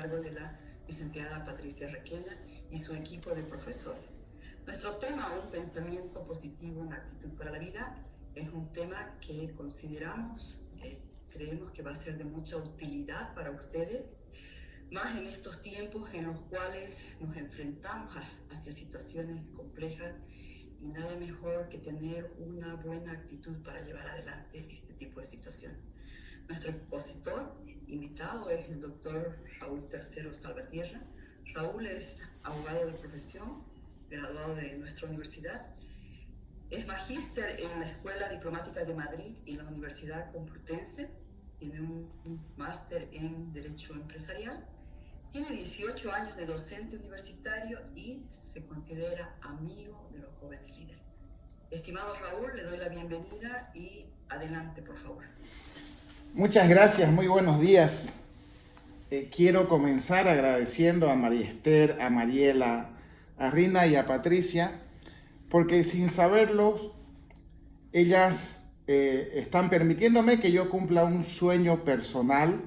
cargo de la licenciada Patricia Requena y su equipo de profesores. Nuestro tema, un pensamiento positivo, una actitud para la vida, es un tema que consideramos, creemos que va a ser de mucha utilidad para ustedes, más en estos tiempos en los cuales nos enfrentamos hacia situaciones complejas y nada mejor que tener una buena actitud para llevar adelante este tipo de situaciones. Nuestro expositor invitado es el doctor Raúl Tercero Salvatierra. Raúl es abogado de profesión, graduado de nuestra universidad. Es magíster en la Escuela Diplomática de Madrid y la Universidad Complutense. Tiene un máster en Derecho Empresarial. Tiene 18 años de docente universitario y se considera amigo de los jóvenes líderes. Estimado Raúl, le doy la bienvenida y adelante, por favor. Muchas gracias, muy buenos días. Quiero comenzar agradeciendo a María Esther, a Mariela, a Rina y a Patricia, porque sin saberlo, ellas están permitiéndome que yo cumpla un sueño personal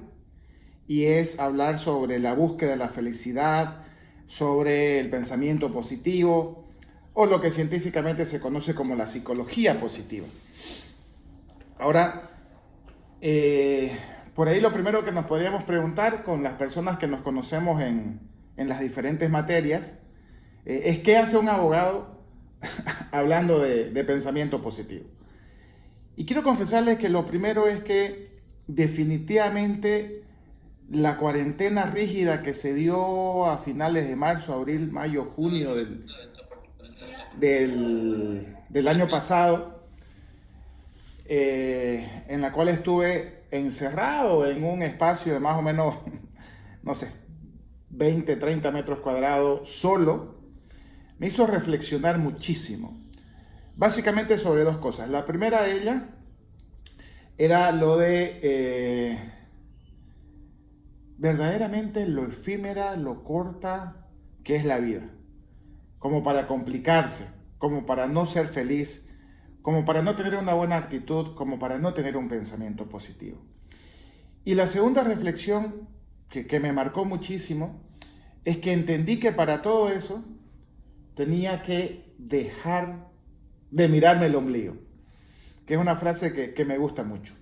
y es hablar sobre la búsqueda de la felicidad, sobre el pensamiento positivo o lo que científicamente se conoce como la psicología positiva. Ahora, por ahí lo primero que nos podríamos preguntar con las personas que nos conocemos en las diferentes materias es qué hace un abogado hablando de pensamiento positivo. Y quiero confesarles que lo primero es que definitivamente la cuarentena rígida que se dio a finales de marzo, abril, mayo, junio del año pasado, en la cual estuve encerrado en un espacio de más o menos, no sé, 20, 30 metros cuadrados solo, me hizo reflexionar muchísimo. Básicamente sobre dos cosas. La primera de ellas era lo de verdaderamente lo efímera, lo corta que es la vida. Como para complicarse, como para no ser feliz, como para no tener una buena actitud, como para no tener un pensamiento positivo. Y la segunda reflexión que me marcó muchísimo es que entendí que para todo eso tenía que dejar de mirarme el ombligo, que es una frase que me gusta mucho.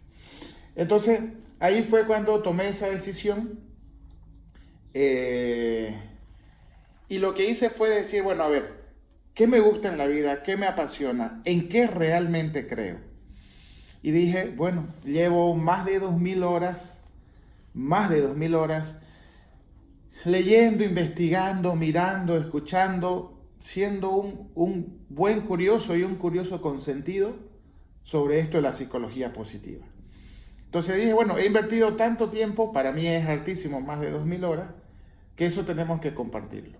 Entonces, ahí fue cuando tomé esa decisión y lo que hice fue decir, bueno, a ver, ¿qué me gusta en la vida? ¿Qué me apasiona? ¿En qué realmente creo? Y dije, bueno, llevo más de 2000 horas, leyendo, investigando, mirando, escuchando, siendo un buen curioso y un curioso consentido sobre esto de la psicología positiva. Entonces dije, bueno, he invertido tanto tiempo, para mí es hartísimo, más de 2000 horas, que eso tenemos que compartirlo.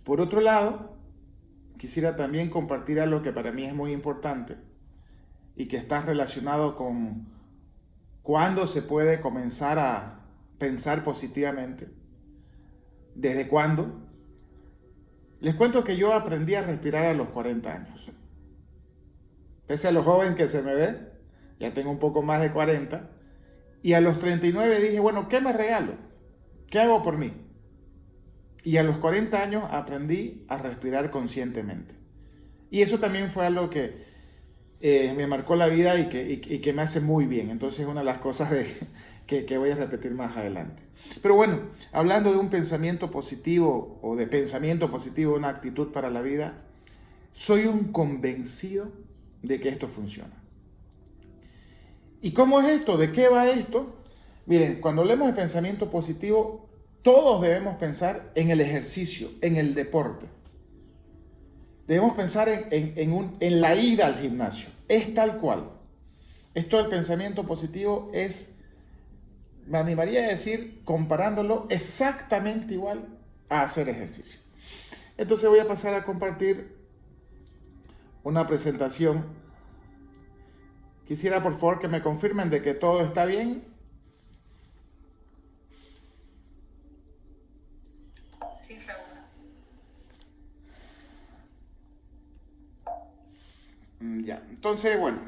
Por otro lado, quisiera también compartir algo que para mí es muy importante y que está relacionado con cuándo se puede comenzar a pensar positivamente, desde cuándo. Les cuento que yo aprendí a respirar a los 40 años. Pese a lo joven que se me ve, ya tengo un poco más de 40, y a los 39 dije, bueno, ¿qué me regalo? ¿Qué hago por mí? Y a los 40 años aprendí a respirar conscientemente. Y eso también fue algo que me marcó la vida y que me hace muy bien. Entonces es una de las cosas que voy a repetir más adelante. Pero bueno, hablando de un pensamiento positivo o de pensamiento positivo, una actitud para la vida, soy un convencido de que esto funciona. ¿Y cómo es esto? ¿De qué va esto? Miren, cuando hablemos de pensamiento positivo, todos debemos pensar en el ejercicio, en el deporte. Debemos pensar en la ida al gimnasio. Es tal cual. Esto del pensamiento positivo es, me animaría a decir, comparándolo exactamente igual a hacer ejercicio. Entonces voy a pasar a compartir una presentación. Quisiera por favor que me confirmen de que todo está bien. Sí, Raúl. Ya, entonces bueno.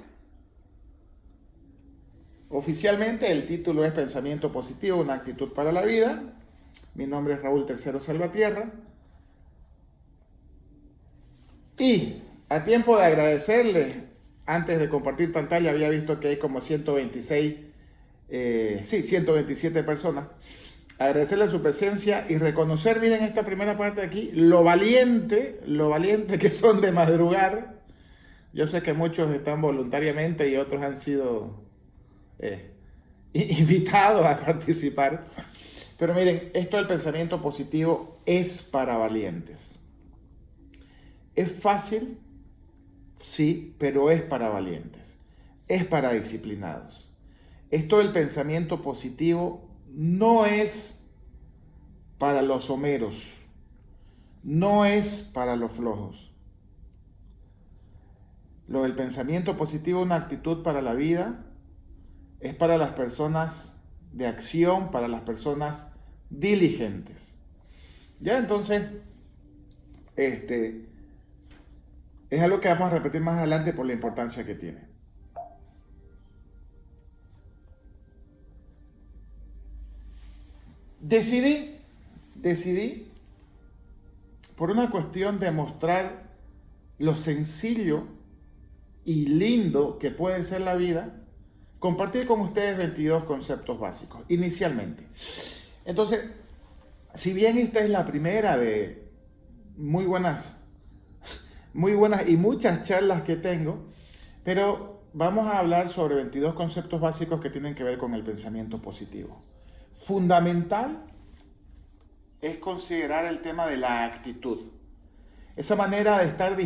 Oficialmente el título es Pensamiento Positivo, una actitud para la vida. Mi nombre es Raúl III Salvatierra. Y a tiempo de agradecerle, antes de compartir pantalla había visto que hay como 127 personas. Agradecerle su presencia y reconocer, miren esta primera parte de aquí, lo valiente que son de madrugar. Yo sé que muchos están voluntariamente y otros han sido invitados a participar. Pero miren, esto del pensamiento positivo es para valientes. ¿Es fácil? Sí, pero es para valientes. Es para disciplinados. Esto del pensamiento positivo no es para los someros. No es para los flojos. Lo del pensamiento positivo, una actitud para la vida, es para las personas de acción, para las personas diligentes. Ya, entonces, es algo que vamos a repetir más adelante por la importancia que tiene. Decidí, por una cuestión de mostrar lo sencillo y lindo que puede ser la vida, compartir con ustedes 22 conceptos básicos, inicialmente. Entonces, si bien esta es la primera de muy buenas y muchas charlas que tengo, pero vamos a hablar sobre 22 conceptos básicos que tienen que ver con el pensamiento positivo. Fundamental es considerar el tema de la actitud. Esa manera de estar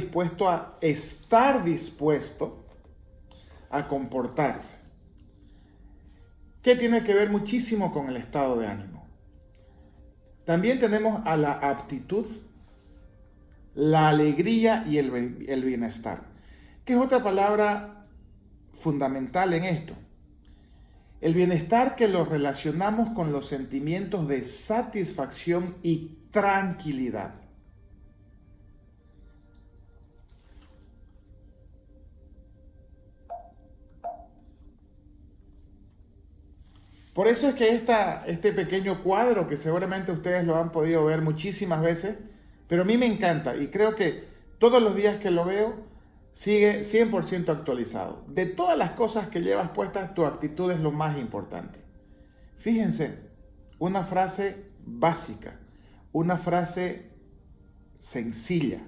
dispuesto a comportarse. Que tiene que ver muchísimo con el estado de ánimo. También tenemos a la aptitud, la alegría y el bienestar, que es otra palabra fundamental en esto. El bienestar que lo relacionamos con los sentimientos de satisfacción y tranquilidad. Por eso es que este pequeño cuadro, que seguramente ustedes lo han podido ver muchísimas veces, pero a mí me encanta y creo que todos los días que lo veo sigue 100% actualizado. De todas las cosas que llevas puestas, tu actitud es lo más importante. Fíjense, una frase básica, una frase sencilla,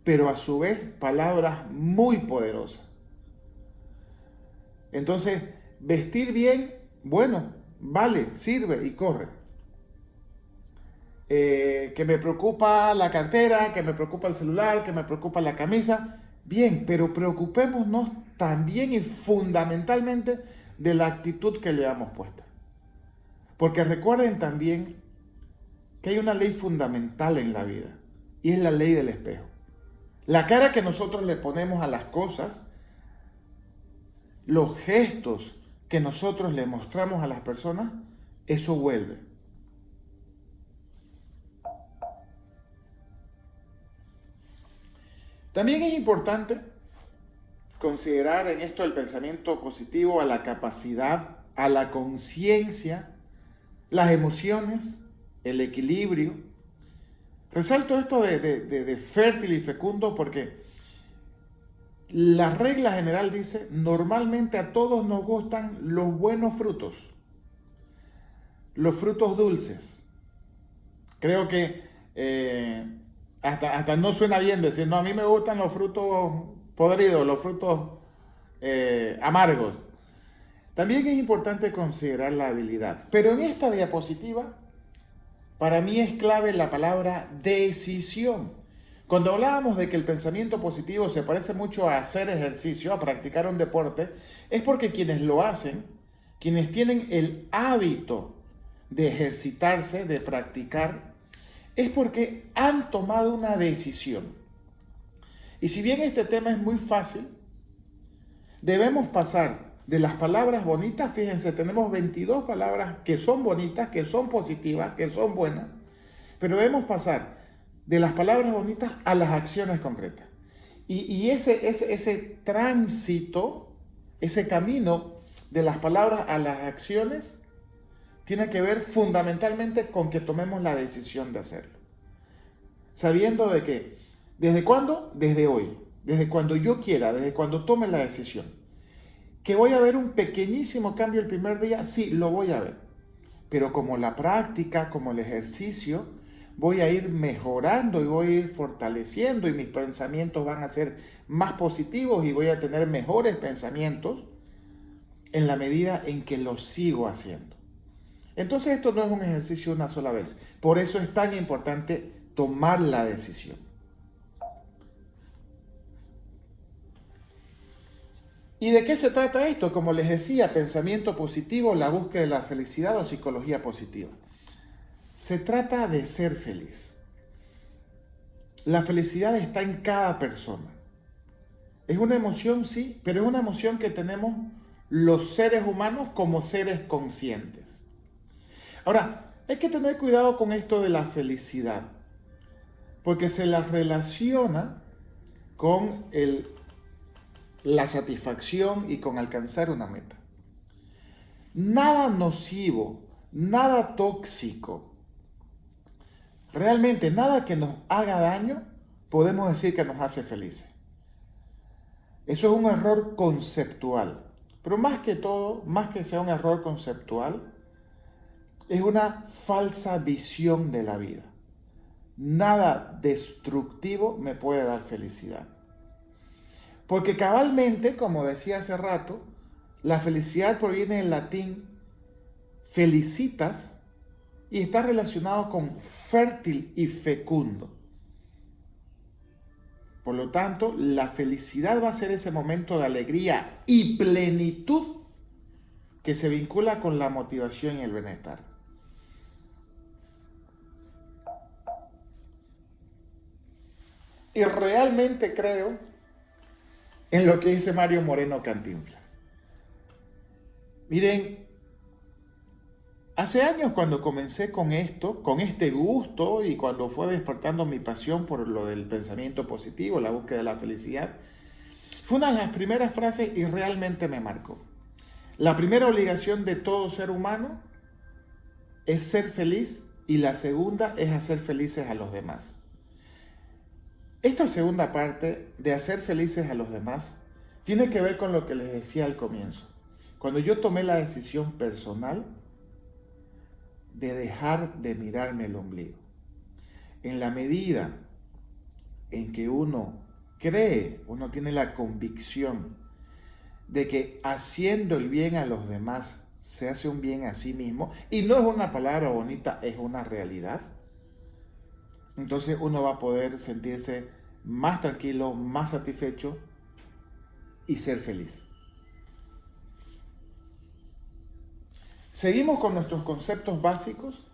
pero a su vez palabras muy poderosas. Entonces, vestir bien, bueno, vale, sirve y corre. Que me preocupa la cartera, que me preocupa el celular, que me preocupa la camisa. Bien, pero preocupémonos también y fundamentalmente de la actitud que llevamos puesta. Porque recuerden también que hay una ley fundamental en la vida y es la ley del espejo. La cara que nosotros le ponemos a las cosas, los gestos que nosotros le mostramos a las personas, eso vuelve. También es importante considerar en esto del pensamiento positivo a la capacidad, a la conciencia, las emociones, el equilibrio. Resalto esto de fértil y fecundo porque la regla general dice, normalmente a todos nos gustan los buenos frutos, los frutos dulces. Creo que hasta no suena bien decir, no, a mí me gustan los frutos podridos, los frutos amargos. También es importante considerar la habilidad. Pero en esta diapositiva, para mí es clave la palabra decisión. Cuando hablábamos de que el pensamiento positivo se parece mucho a hacer ejercicio, a practicar un deporte, es porque quienes lo hacen, quienes tienen el hábito de ejercitarse, de practicar, es porque han tomado una decisión. Y si bien este tema es muy fácil, debemos pasar de las palabras bonitas, fíjense, tenemos 22 palabras que son bonitas, que son positivas, que son buenas, pero debemos pasar de las palabras bonitas a las acciones concretas. Y ese tránsito, ese camino, de las palabras a las acciones tiene que ver fundamentalmente con que tomemos la decisión de hacerlo. Sabiendo de que, ¿desde cuándo? Desde hoy. Desde cuando yo quiera, desde cuando tome la decisión. ¿Que voy a ver un pequeñísimo cambio el primer día? Sí, lo voy a ver. Pero como la práctica, como el ejercicio, voy a ir mejorando y voy a ir fortaleciendo y mis pensamientos van a ser más positivos y voy a tener mejores pensamientos en la medida en que lo sigo haciendo. Entonces esto no es un ejercicio una sola vez. Por eso es tan importante tomar la decisión. ¿Y de qué se trata esto? Como les decía, pensamiento positivo, la búsqueda de la felicidad o psicología positiva. Se trata de ser feliz. La felicidad está en cada persona. Es una emoción, sí, pero es una emoción que tenemos los seres humanos como seres conscientes. Ahora, hay que tener cuidado con esto de la felicidad, porque se la relaciona con la satisfacción y con alcanzar una meta. Nada nocivo, nada tóxico, realmente nada que nos haga daño, podemos decir que nos hace felices. Eso es un error conceptual. Pero más que todo, más que sea un error conceptual, es una falsa visión de la vida. Nada destructivo me puede dar felicidad. Porque cabalmente, como decía hace rato, la felicidad proviene del latín felicitas y está relacionado con fértil y fecundo. Por lo tanto, la felicidad va a ser ese momento de alegría y plenitud que se vincula con la motivación y el bienestar. Y realmente creo en lo que dice Mario Moreno Cantinflas. Miren, hace años cuando comencé con esto, con este gusto y cuando fue despertando mi pasión por lo del pensamiento positivo, la búsqueda de la felicidad, fue una de las primeras frases y realmente me marcó. La primera obligación de todo ser humano es ser feliz y la segunda es hacer felices a los demás. Esta segunda parte de hacer felices a los demás tiene que ver con lo que les decía al comienzo. Cuando yo tomé la decisión personal de dejar de mirarme el ombligo. En la medida en que uno cree, uno tiene la convicción de que haciendo el bien a los demás se hace un bien a sí mismo, y no es una palabra bonita, es una realidad, entonces uno va a poder sentirse más tranquilo, más satisfecho y ser feliz. Seguimos con nuestros conceptos básicos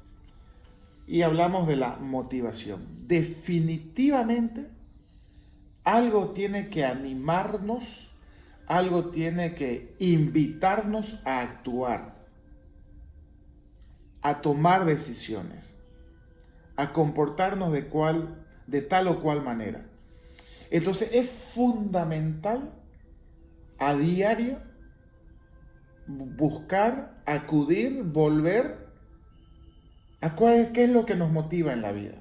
y hablamos de la motivación. Definitivamente algo tiene que animarnos, algo tiene que invitarnos a actuar, a tomar decisiones, a comportarnos de tal o cual manera. Entonces es fundamental a diario buscar, acudir, volver a qué es lo que nos motiva en la vida.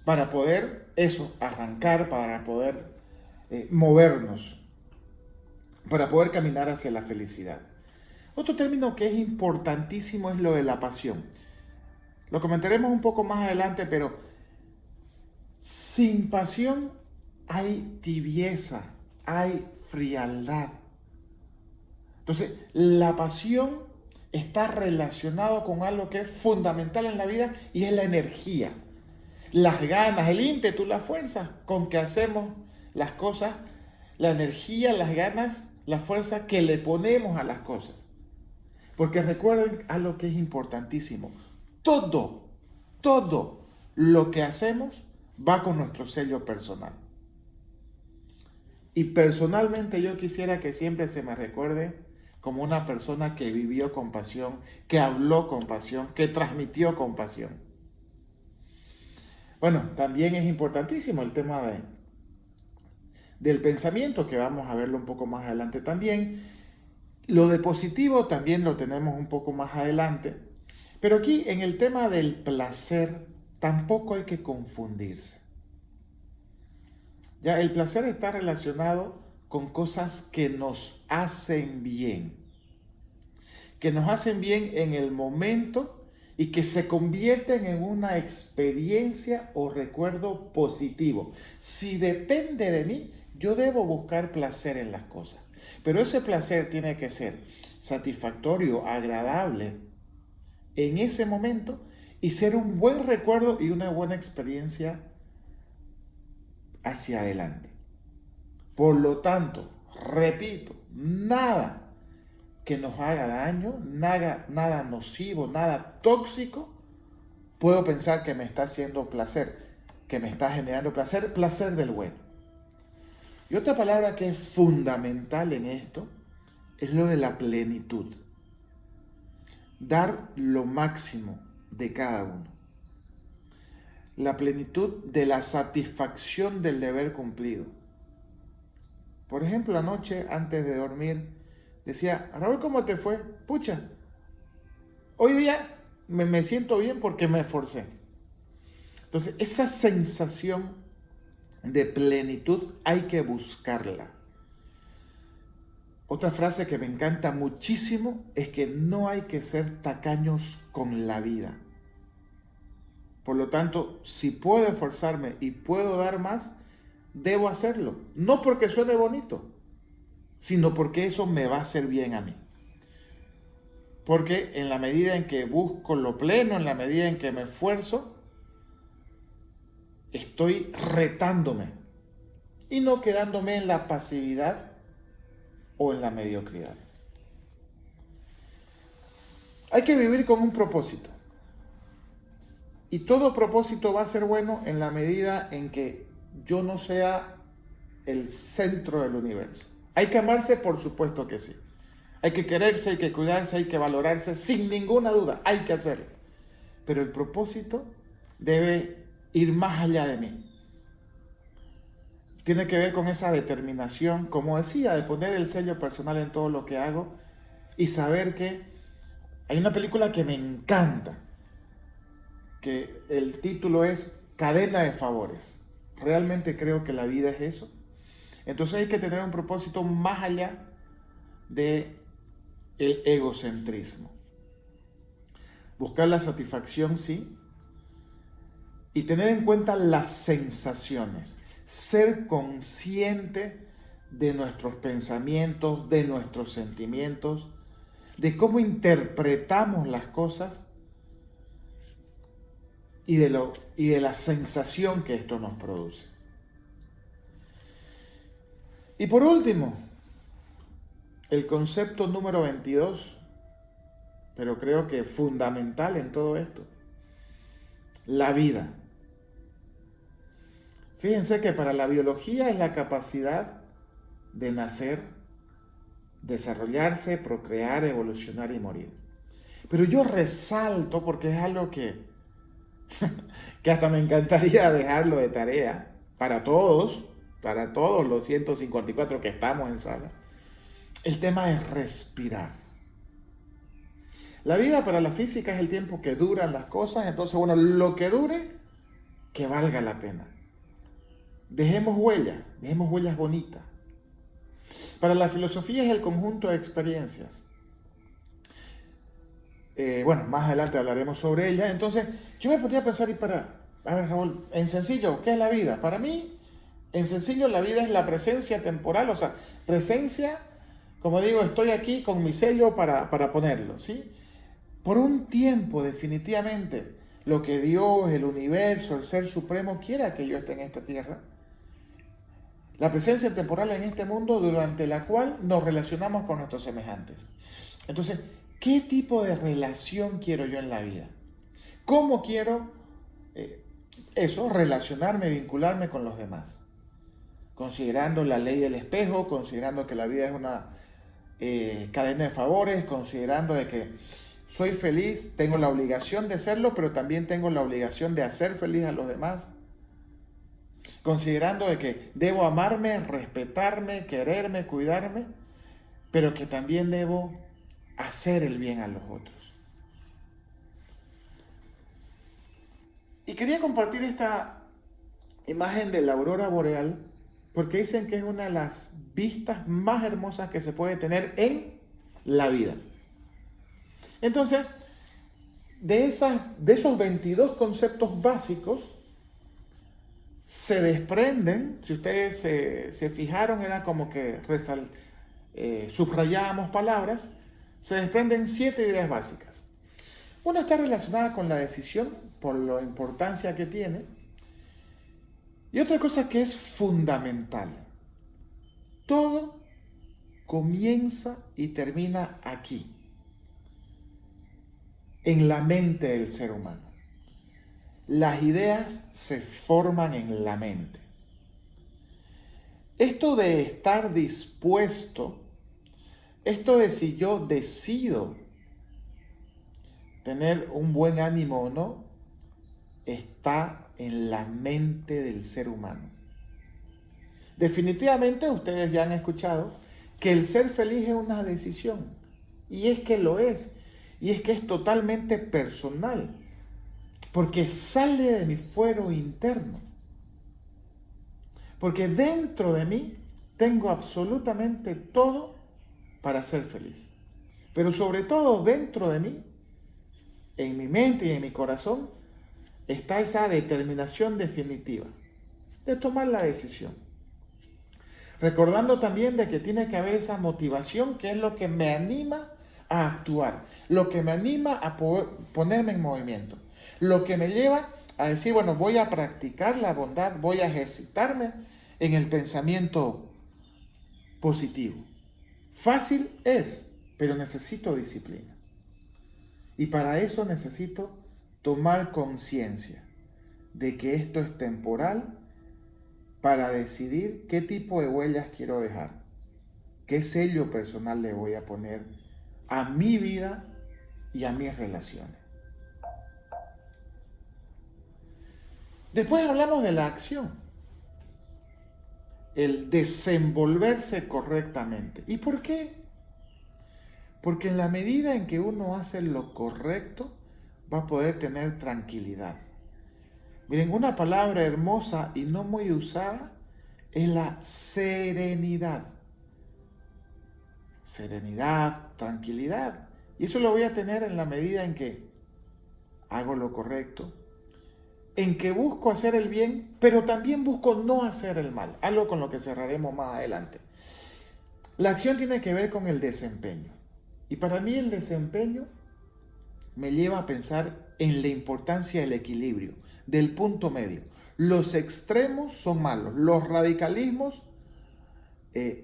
Para poder arrancar, para poder movernos, para poder caminar hacia la felicidad. Otro término que es importantísimo es lo de la pasión. Lo comentaremos un poco más adelante, pero sin pasión hay tibieza, hay frialdad. Entonces, la pasión está relacionado con algo que es fundamental en la vida y es la energía. Las ganas, el ímpetu, la fuerza con que hacemos las cosas, la energía, las ganas, la fuerza que le ponemos a las cosas. Porque recuerden algo que es importantísimo. Todo lo que hacemos va con nuestro sello personal. Y personalmente yo quisiera que siempre se me recuerde como una persona que vivió con pasión, que habló con pasión, que transmitió con pasión. Bueno, también es importantísimo el tema del pensamiento, que vamos a verlo un poco más adelante también. Lo de positivo también lo tenemos un poco más adelante, pero aquí en el tema del placer tampoco hay que confundirse. Ya el placer está relacionado con cosas que nos hacen bien en el momento y que se convierten en una experiencia o recuerdo positivo. Si depende de mí, yo debo buscar placer en las cosas. Pero ese placer tiene que ser satisfactorio, agradable en ese momento y ser un buen recuerdo y una buena experiencia hacia adelante. Por lo tanto, repito, nada que nos haga daño, nada nocivo, nada tóxico, puedo pensar que me está haciendo placer, que me está generando placer, placer del bueno. Y otra palabra que es fundamental en esto es lo de la plenitud. Dar lo máximo de cada uno. La plenitud de la satisfacción del deber cumplido. Por ejemplo, anoche, antes de dormir, decía, Raúl, ¿cómo te fue? Pucha, hoy día me siento bien porque me esforcé. Entonces, esa sensación de plenitud hay que buscarla. Otra frase que me encanta muchísimo es que no hay que ser tacaños con la vida. Por lo tanto, si puedo esforzarme y puedo dar más, debo hacerlo. No porque suene bonito, sino porque eso me va a hacer bien a mí. Porque en la medida en que busco lo pleno, en la medida en que me esfuerzo, estoy retándome y no quedándome en la pasividad o en la mediocridad. Hay que vivir con un propósito. Y todo propósito va a ser bueno en la medida en que yo no sea el centro del universo. ¿Hay que amarse? Por supuesto que sí. Hay que quererse, hay que cuidarse, hay que valorarse, sin ninguna duda, hay que hacerlo. Pero el propósito debe ir más allá de mí. Tiene que ver con esa determinación, como decía, de poner el sello personal en todo lo que hago y saber que hay una película que me encanta, que el título es Cadena de Favores. Realmente creo que la vida es eso. Entonces hay que tener un propósito más allá de el egocentrismo. Buscar la satisfacción, sí, y tener en cuenta las sensaciones. Ser consciente de nuestros pensamientos, de nuestros sentimientos, de cómo interpretamos las cosas y de la sensación que esto nos produce. Y por último, el concepto número 22, pero creo que fundamental en todo esto, la vida. Fíjense que para la biología es la capacidad de nacer, desarrollarse, procrear, evolucionar y morir. Pero yo resalto, porque es algo que hasta me encantaría dejarlo de tarea para todos los 154 que estamos en sala, el tema es respirar. La vida para la física es el tiempo que duran las cosas, entonces, bueno, lo que dure, que valga la pena. Dejemos huellas bonitas. Para la filosofía es el conjunto de experiencias. Bueno, más adelante hablaremos sobre ella. Entonces, yo me podría pensar a ver, Raúl, en sencillo, ¿qué es la vida? Para mí, en sencillo, la vida es la presencia temporal, o sea, presencia, como digo, estoy aquí con mi sello para ponerlo, ¿sí? Por un tiempo, definitivamente, lo que Dios, el universo, el Ser Supremo quiera que yo esté en esta tierra. La presencia temporal en este mundo durante la cual nos relacionamos con nuestros semejantes. Entonces, ¿qué tipo de relación quiero yo en la vida? ¿Cómo quiero relacionarme, vincularme con los demás? Considerando la ley del espejo, considerando que la vida es una cadena de favores, considerando de que soy feliz, tengo la obligación de serlo, pero también tengo la obligación de hacer feliz a los demás. Considerando de que debo amarme, respetarme, quererme, cuidarme, pero que también debo hacer el bien a los otros. Y quería compartir esta imagen de la aurora boreal porque dicen que es una de las vistas más hermosas que se puede tener en la vida. Entonces, de esos 22 conceptos básicos se desprenden, si ustedes se fijaron, era como que subrayábamos palabras, se desprenden 7 ideas básicas. Una está relacionada con la decisión, por la importancia que tiene, y otra cosa que es fundamental. Todo comienza y termina aquí, en la mente del ser humano. Las ideas se forman en la mente. Esto de estar dispuesto, esto de si yo decido tener un buen ánimo o no, está en la mente del ser humano. Definitivamente ustedes ya han escuchado que el ser feliz es una decisión, y es que lo es, y es que es totalmente personal, porque sale de mi fuero interno, porque dentro de mí tengo absolutamente todo para ser feliz, pero sobre todo dentro de mí, en mi mente y en mi corazón, está esa determinación definitiva de tomar la decisión. Recordando también de que tiene que haber esa motivación que es lo que me anima a actuar, lo que me anima a poder ponerme en movimiento, lo que me lleva a decir, bueno, voy a practicar la bondad, voy a ejercitarme en el pensamiento positivo. Fácil es, pero necesito disciplina. Y para eso necesito tomar conciencia de que esto es temporal para decidir qué tipo de huellas quiero dejar, qué sello personal le voy a poner a mi vida y a mis relaciones. Después hablamos de la acción, el desenvolverse correctamente. ¿Y por qué? Porque en la medida en que uno hace lo correcto, va a poder tener tranquilidad. Miren, una palabra hermosa y no muy usada es la serenidad. Serenidad, tranquilidad. Y eso lo voy a tener en la medida en que hago lo correcto, en que busco hacer el bien, pero también busco no hacer el mal. Algo con lo que cerraremos más adelante. La acción tiene que ver con el desempeño. Y para mí el desempeño me lleva a pensar en la importancia del equilibrio, del punto medio. Los extremos son malos, los radicalismos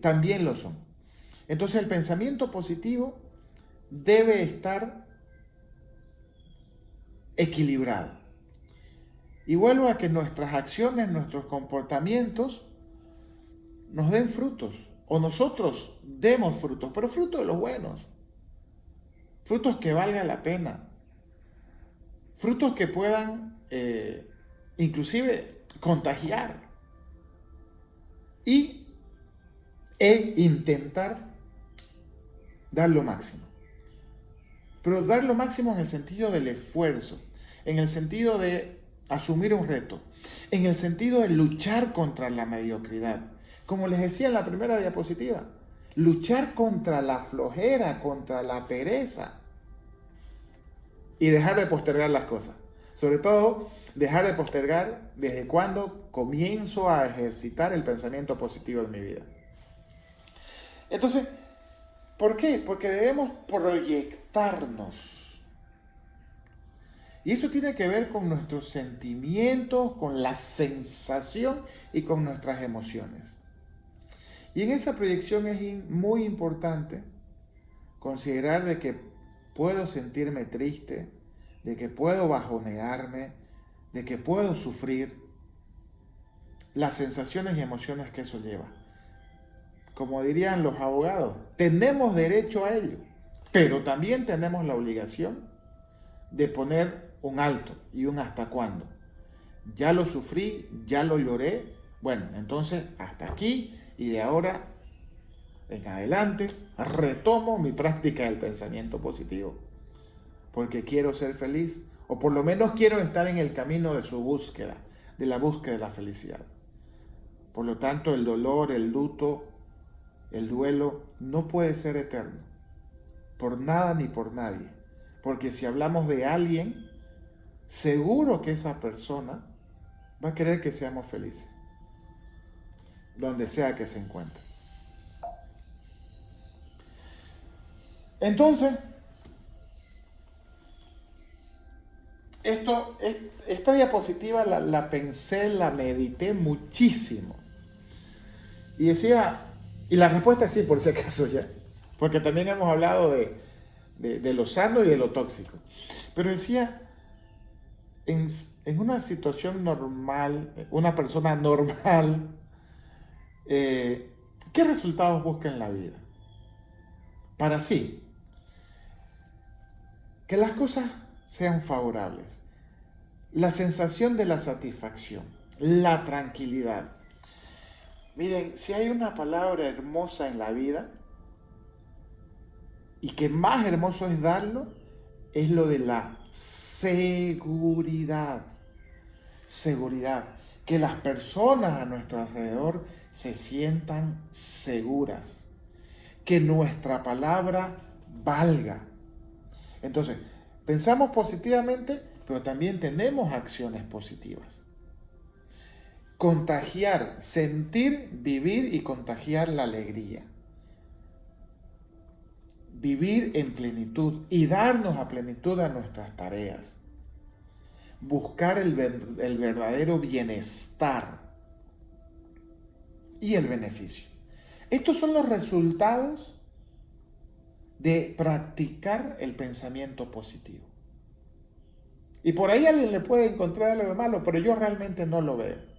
también lo son. Entonces el pensamiento positivo debe estar equilibrado. Y vuelvo a que nuestras acciones, nuestros comportamientos nos den frutos, o nosotros demos frutos, pero frutos de los buenos, frutos que valga la pena, frutos que puedan inclusive contagiar e intentar dar lo máximo. Pero dar lo máximo en el sentido del esfuerzo, en el sentido de asumir un reto, en el sentido de luchar contra la mediocridad. Como les decía en la primera diapositiva, luchar contra la flojera, contra la pereza y dejar de postergar las cosas. Sobre todo, dejar de postergar desde cuando comienzo a ejercitar el pensamiento positivo en mi vida. Entonces, ¿por qué? Porque debemos proyectarnos. Y eso tiene que ver con nuestros sentimientos, con la sensación y con nuestras emociones. Y en esa proyección es muy importante considerar de que puedo sentirme triste, de que puedo bajonearme, de que puedo sufrir las sensaciones y emociones que eso lleva. Como dirían los abogados, tenemos derecho a ello, pero también tenemos la obligación de poner un alto y un hasta cuándo. Ya lo sufrí, ya lo lloré, bueno, entonces hasta aquí y de ahora en adelante retomo mi práctica del pensamiento positivo, porque quiero ser feliz, o por lo menos quiero estar en el camino de su búsqueda, de la búsqueda de la felicidad. Por lo tanto, el dolor, el luto, el duelo no puede ser eterno, por nada ni por nadie, porque si hablamos de alguien, seguro que esa persona va a querer que seamos felices, donde sea que se encuentre. Entonces, esta diapositiva la pensé, la medité muchísimo. Y decía, y la respuesta es sí, por si acaso ya, porque también hemos hablado de lo sano y de lo tóxico. Pero decía, en una situación normal, una persona normal, ¿qué resultados busca en la vida? Para sí, que las cosas sean favorables, la sensación de la satisfacción, la tranquilidad. Miren, si hay una palabra hermosa en la vida, y que más hermoso es darlo, es lo de la seguridad. Seguridad. Que las personas a nuestro alrededor se sientan seguras. Que nuestra palabra valga. Entonces, pensamos positivamente, pero también tenemos acciones positivas. Contagiar, sentir, vivir y contagiar la alegría. Vivir en plenitud y darnos a plenitud a nuestras tareas. Buscar el verdadero bienestar y el beneficio. Estos son los resultados de practicar el pensamiento positivo. Y por ahí alguien le puede encontrar algo de malo, pero yo realmente no lo veo.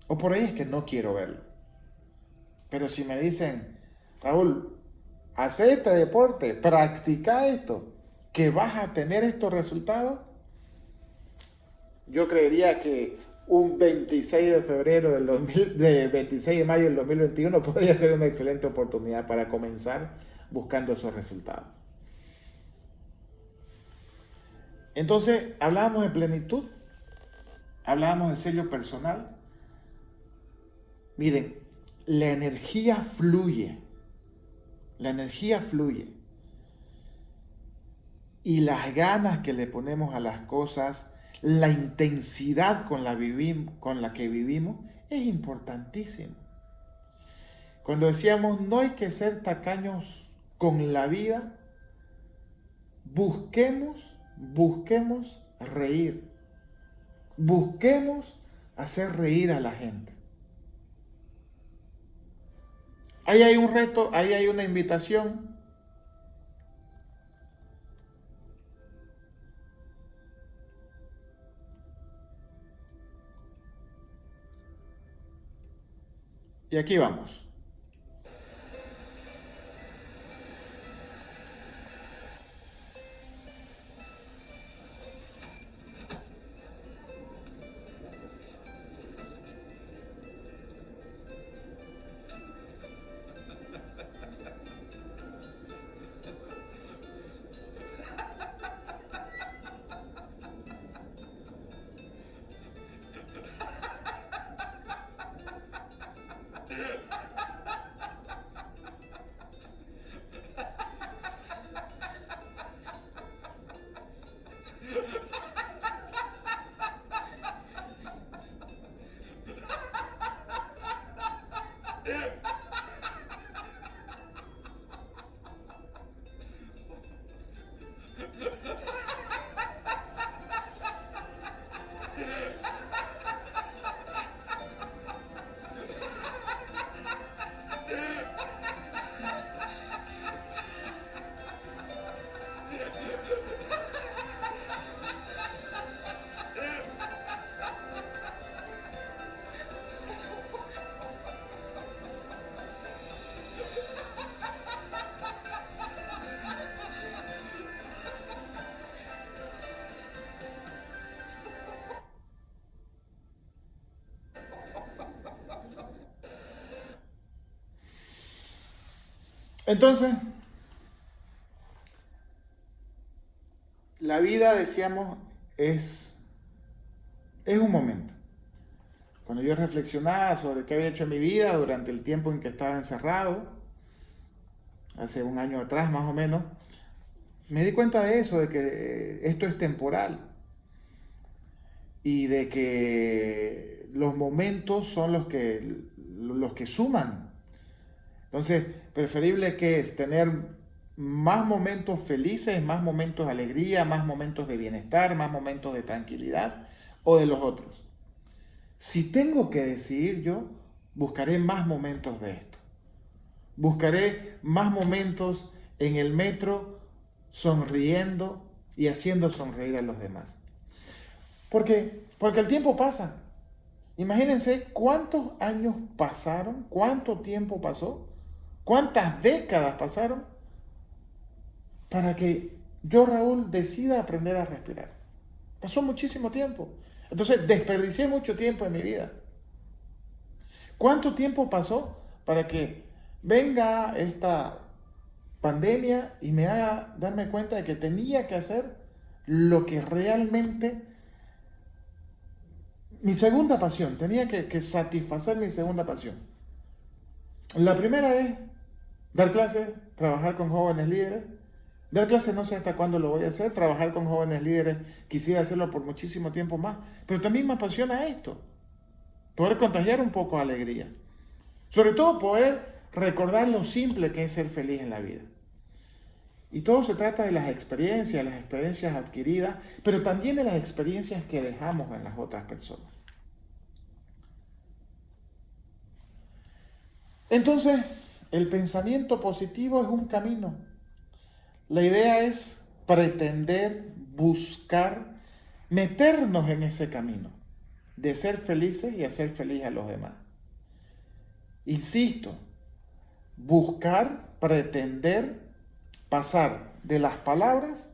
O por ahí es que no quiero verlo. Pero si me dicen, Raúl, haz este deporte, practica esto, que vas a tener estos resultados, yo creería que un 26 de febrero de 26 de mayo del 2021 podría ser una excelente oportunidad para comenzar buscando esos resultados. Entonces, hablábamos de plenitud, hablábamos de sello personal. Miren, la energía fluye. La energía fluye. Y las ganas que le ponemos a las cosas, la intensidad con la que vivimos, es importantísimo. Cuando decíamos no hay que ser tacaños con la vida, busquemos reír. Busquemos hacer reír a la gente. Ahí hay un reto, ahí hay una invitación. Y aquí vamos. Entonces, la vida, decíamos, es un momento. Cuando yo reflexionaba sobre qué había hecho en mi vida durante el tiempo en que estaba encerrado, hace un año atrás más o menos, me di cuenta de eso, de que esto es temporal y de que los momentos son los que suman. Entonces, preferible que es tener más momentos felices, más momentos de alegría, más momentos de bienestar, más momentos de tranquilidad o de los otros. Si tengo que decidir yo, buscaré más momentos de esto. Buscaré más momentos en el metro sonriendo y haciendo sonreír a los demás. Porque el tiempo pasa. Imagínense cuántos años pasaron, cuánto tiempo pasó, cuántas décadas pasaron para que yo, Raúl, decida aprender a respirar. Pasó muchísimo tiempo. Entonces desperdicié mucho tiempo en mi vida. ¿Cuánto tiempo pasó para que venga esta pandemia y me haga darme cuenta de que tenía que hacer lo que realmente, mi segunda pasión, tenía que satisfacer mi segunda pasión? La primera es dar clases, trabajar con jóvenes líderes. Dar clases no sé hasta cuándo lo voy a hacer, trabajar con jóvenes líderes quisiera hacerlo por muchísimo tiempo más, pero también me apasiona esto, poder contagiar un poco de alegría, sobre todo poder recordar lo simple que es ser feliz en la vida. Y todo se trata de las experiencias adquiridas, pero también de las experiencias que dejamos en las otras personas. Entonces, el pensamiento positivo es un camino. La idea es pretender, buscar, meternos en ese camino de ser felices y hacer feliz a los demás. Insisto, buscar, pretender pasar de las palabras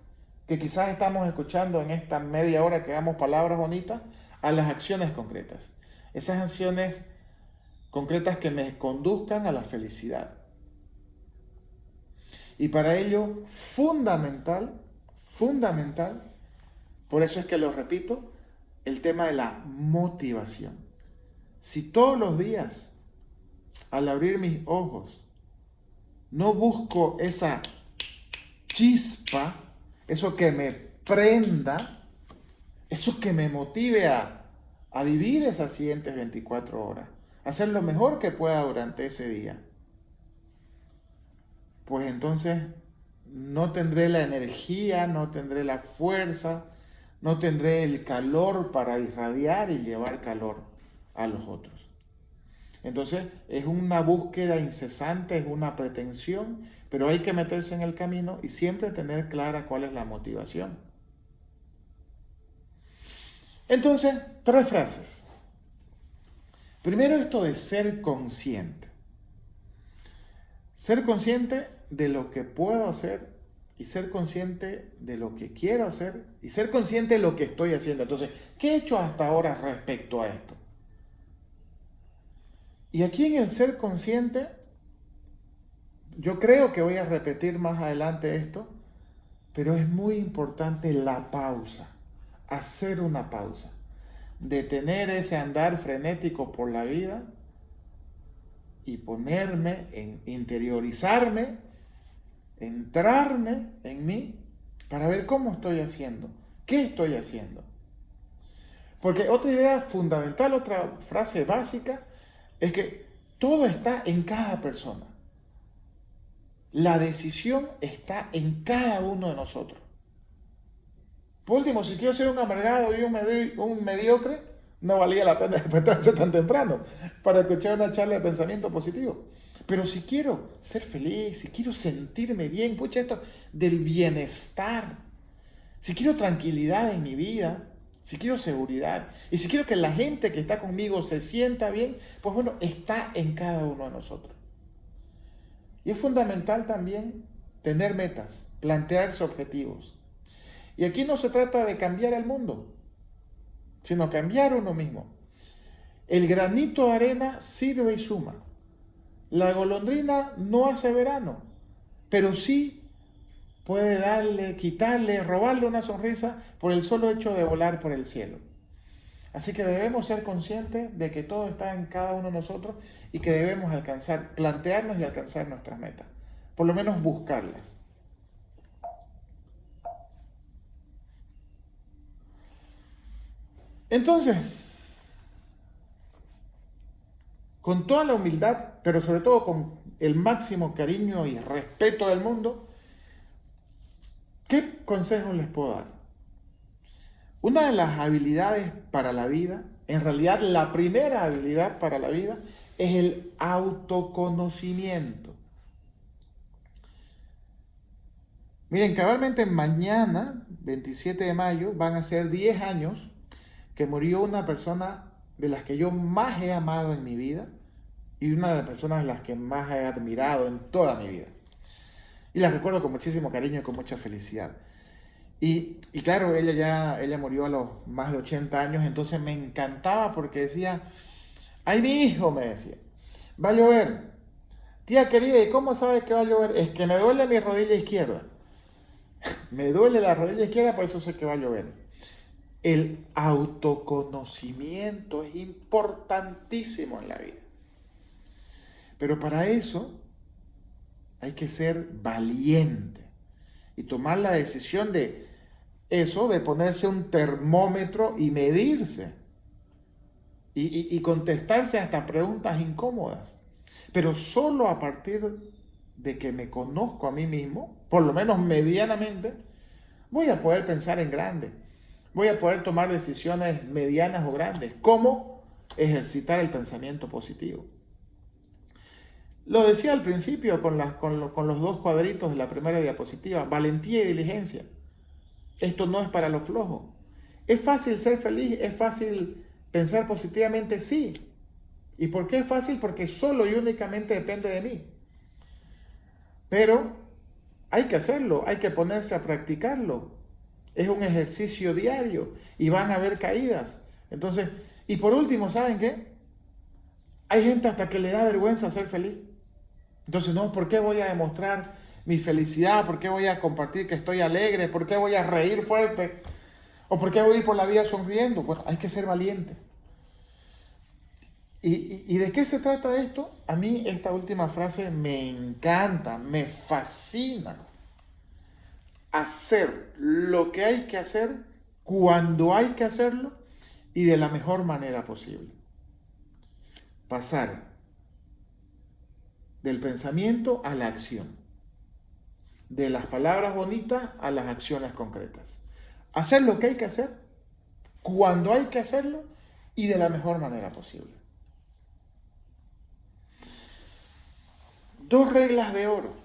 que quizás estamos escuchando en esta media hora que damos palabras bonitas a las acciones concretas. Esas acciones concretas que me conduzcan a la felicidad. Y para ello, fundamental, por eso es que lo repito, el tema de la motivación. Si todos los días, al abrir mis ojos, no busco esa chispa, eso que me prenda, eso que me motive a vivir esas siguientes 24 horas, a hacer lo mejor que pueda durante ese día, pues entonces no tendré la energía, no tendré la fuerza, no tendré el calor para irradiar y llevar calor a los otros. Entonces es una búsqueda incesante, es una pretensión, pero hay que meterse en el camino y siempre tener clara cuál es la motivación. Entonces, 3 frases. Primero, esto de ser consciente. Ser consciente de lo que puedo hacer y ser consciente de lo que quiero hacer y ser consciente de lo que estoy haciendo. Entonces, ¿qué he hecho hasta ahora respecto a esto? Y aquí en el ser consciente, yo creo que voy a repetir más adelante esto, pero es muy importante la pausa, hacer una pausa, detener ese andar frenético por la vida y ponerme interiorizarme, entrarme en mí para ver cómo estoy haciendo, qué estoy haciendo. Porque otra idea fundamental, otra frase básica, es que todo está en cada persona. La decisión está en cada uno de nosotros. Por último, si quiero ser un amargado y un mediocre, no valía la pena despertarse tan temprano para escuchar una charla de pensamiento positivo. Pero si quiero ser feliz, si quiero sentirme bien, pucha, esto del bienestar, si quiero tranquilidad en mi vida, si quiero seguridad y si quiero que la gente que está conmigo se sienta bien, pues bueno, está en cada uno de nosotros. Y es fundamental también tener metas, plantearse objetivos. Y aquí no se trata de cambiar el mundo, sino cambiar uno mismo. El granito de arena sirve y suma. La golondrina no hace verano, pero sí puede darle, quitarle, robarle una sonrisa por el solo hecho de volar por el cielo. Así que debemos ser conscientes de que todo está en cada uno de nosotros y que debemos alcanzar, plantearnos y alcanzar nuestras metas. Por lo menos buscarlas. Entonces, con toda la humildad, pero sobre todo con el máximo cariño y respeto del mundo, ¿qué consejos les puedo dar? Una de las habilidades para la vida, en realidad la primera habilidad para la vida, es el autoconocimiento. Miren, cabalmente mañana, 27 de mayo, van a ser 10 años que murió una persona de las que yo más he amado en mi vida y una de las personas de las que más he admirado en toda mi vida. Y la recuerdo con muchísimo cariño y con mucha felicidad. Y claro, ella murió a los más de 80 años, entonces me encantaba porque decía, ay, mi hijo, me decía, va a llover. Tía querida, ¿y cómo sabe que va a llover? Es que me duele mi rodilla izquierda. Me duele la rodilla izquierda, por eso sé que va a llover. El autoconocimiento es importantísimo en la vida. Pero para eso hay que ser valiente y tomar la decisión de eso, de ponerse un termómetro y medirse y contestarse hasta preguntas incómodas. Pero solo a partir de que me conozco a mí mismo, por lo menos medianamente, voy a poder pensar en grande. Voy a poder tomar decisiones medianas o grandes. ¿Cómo? Ejercitar el pensamiento positivo. Lo decía al principio con los dos cuadritos de la primera diapositiva. Valentía y diligencia. Esto no es para los flojos. ¿Es fácil ser feliz? ¿Es fácil pensar positivamente? Sí. ¿Y por qué es fácil? Porque solo y únicamente depende de mí. Pero hay que hacerlo, hay que ponerse a practicarlo. Es un ejercicio diario y van a haber caídas. Entonces, y por último, ¿saben qué? Hay gente hasta que le da vergüenza ser feliz. Entonces, no, ¿por qué voy a demostrar mi felicidad? ¿Por qué voy a compartir que estoy alegre? ¿Por qué voy a reír fuerte? ¿O por qué voy a ir por la vida sonriendo? Bueno, hay que ser valiente. ¿Y de qué se trata esto? A mí esta última frase me encanta, me fascina. Hacer lo que hay que hacer cuando hay que hacerlo y de la mejor manera posible. Pasar del pensamiento a la acción. De las palabras bonitas a las acciones concretas. Hacer lo que hay que hacer cuando hay que hacerlo y de la mejor manera posible. 2 reglas de oro.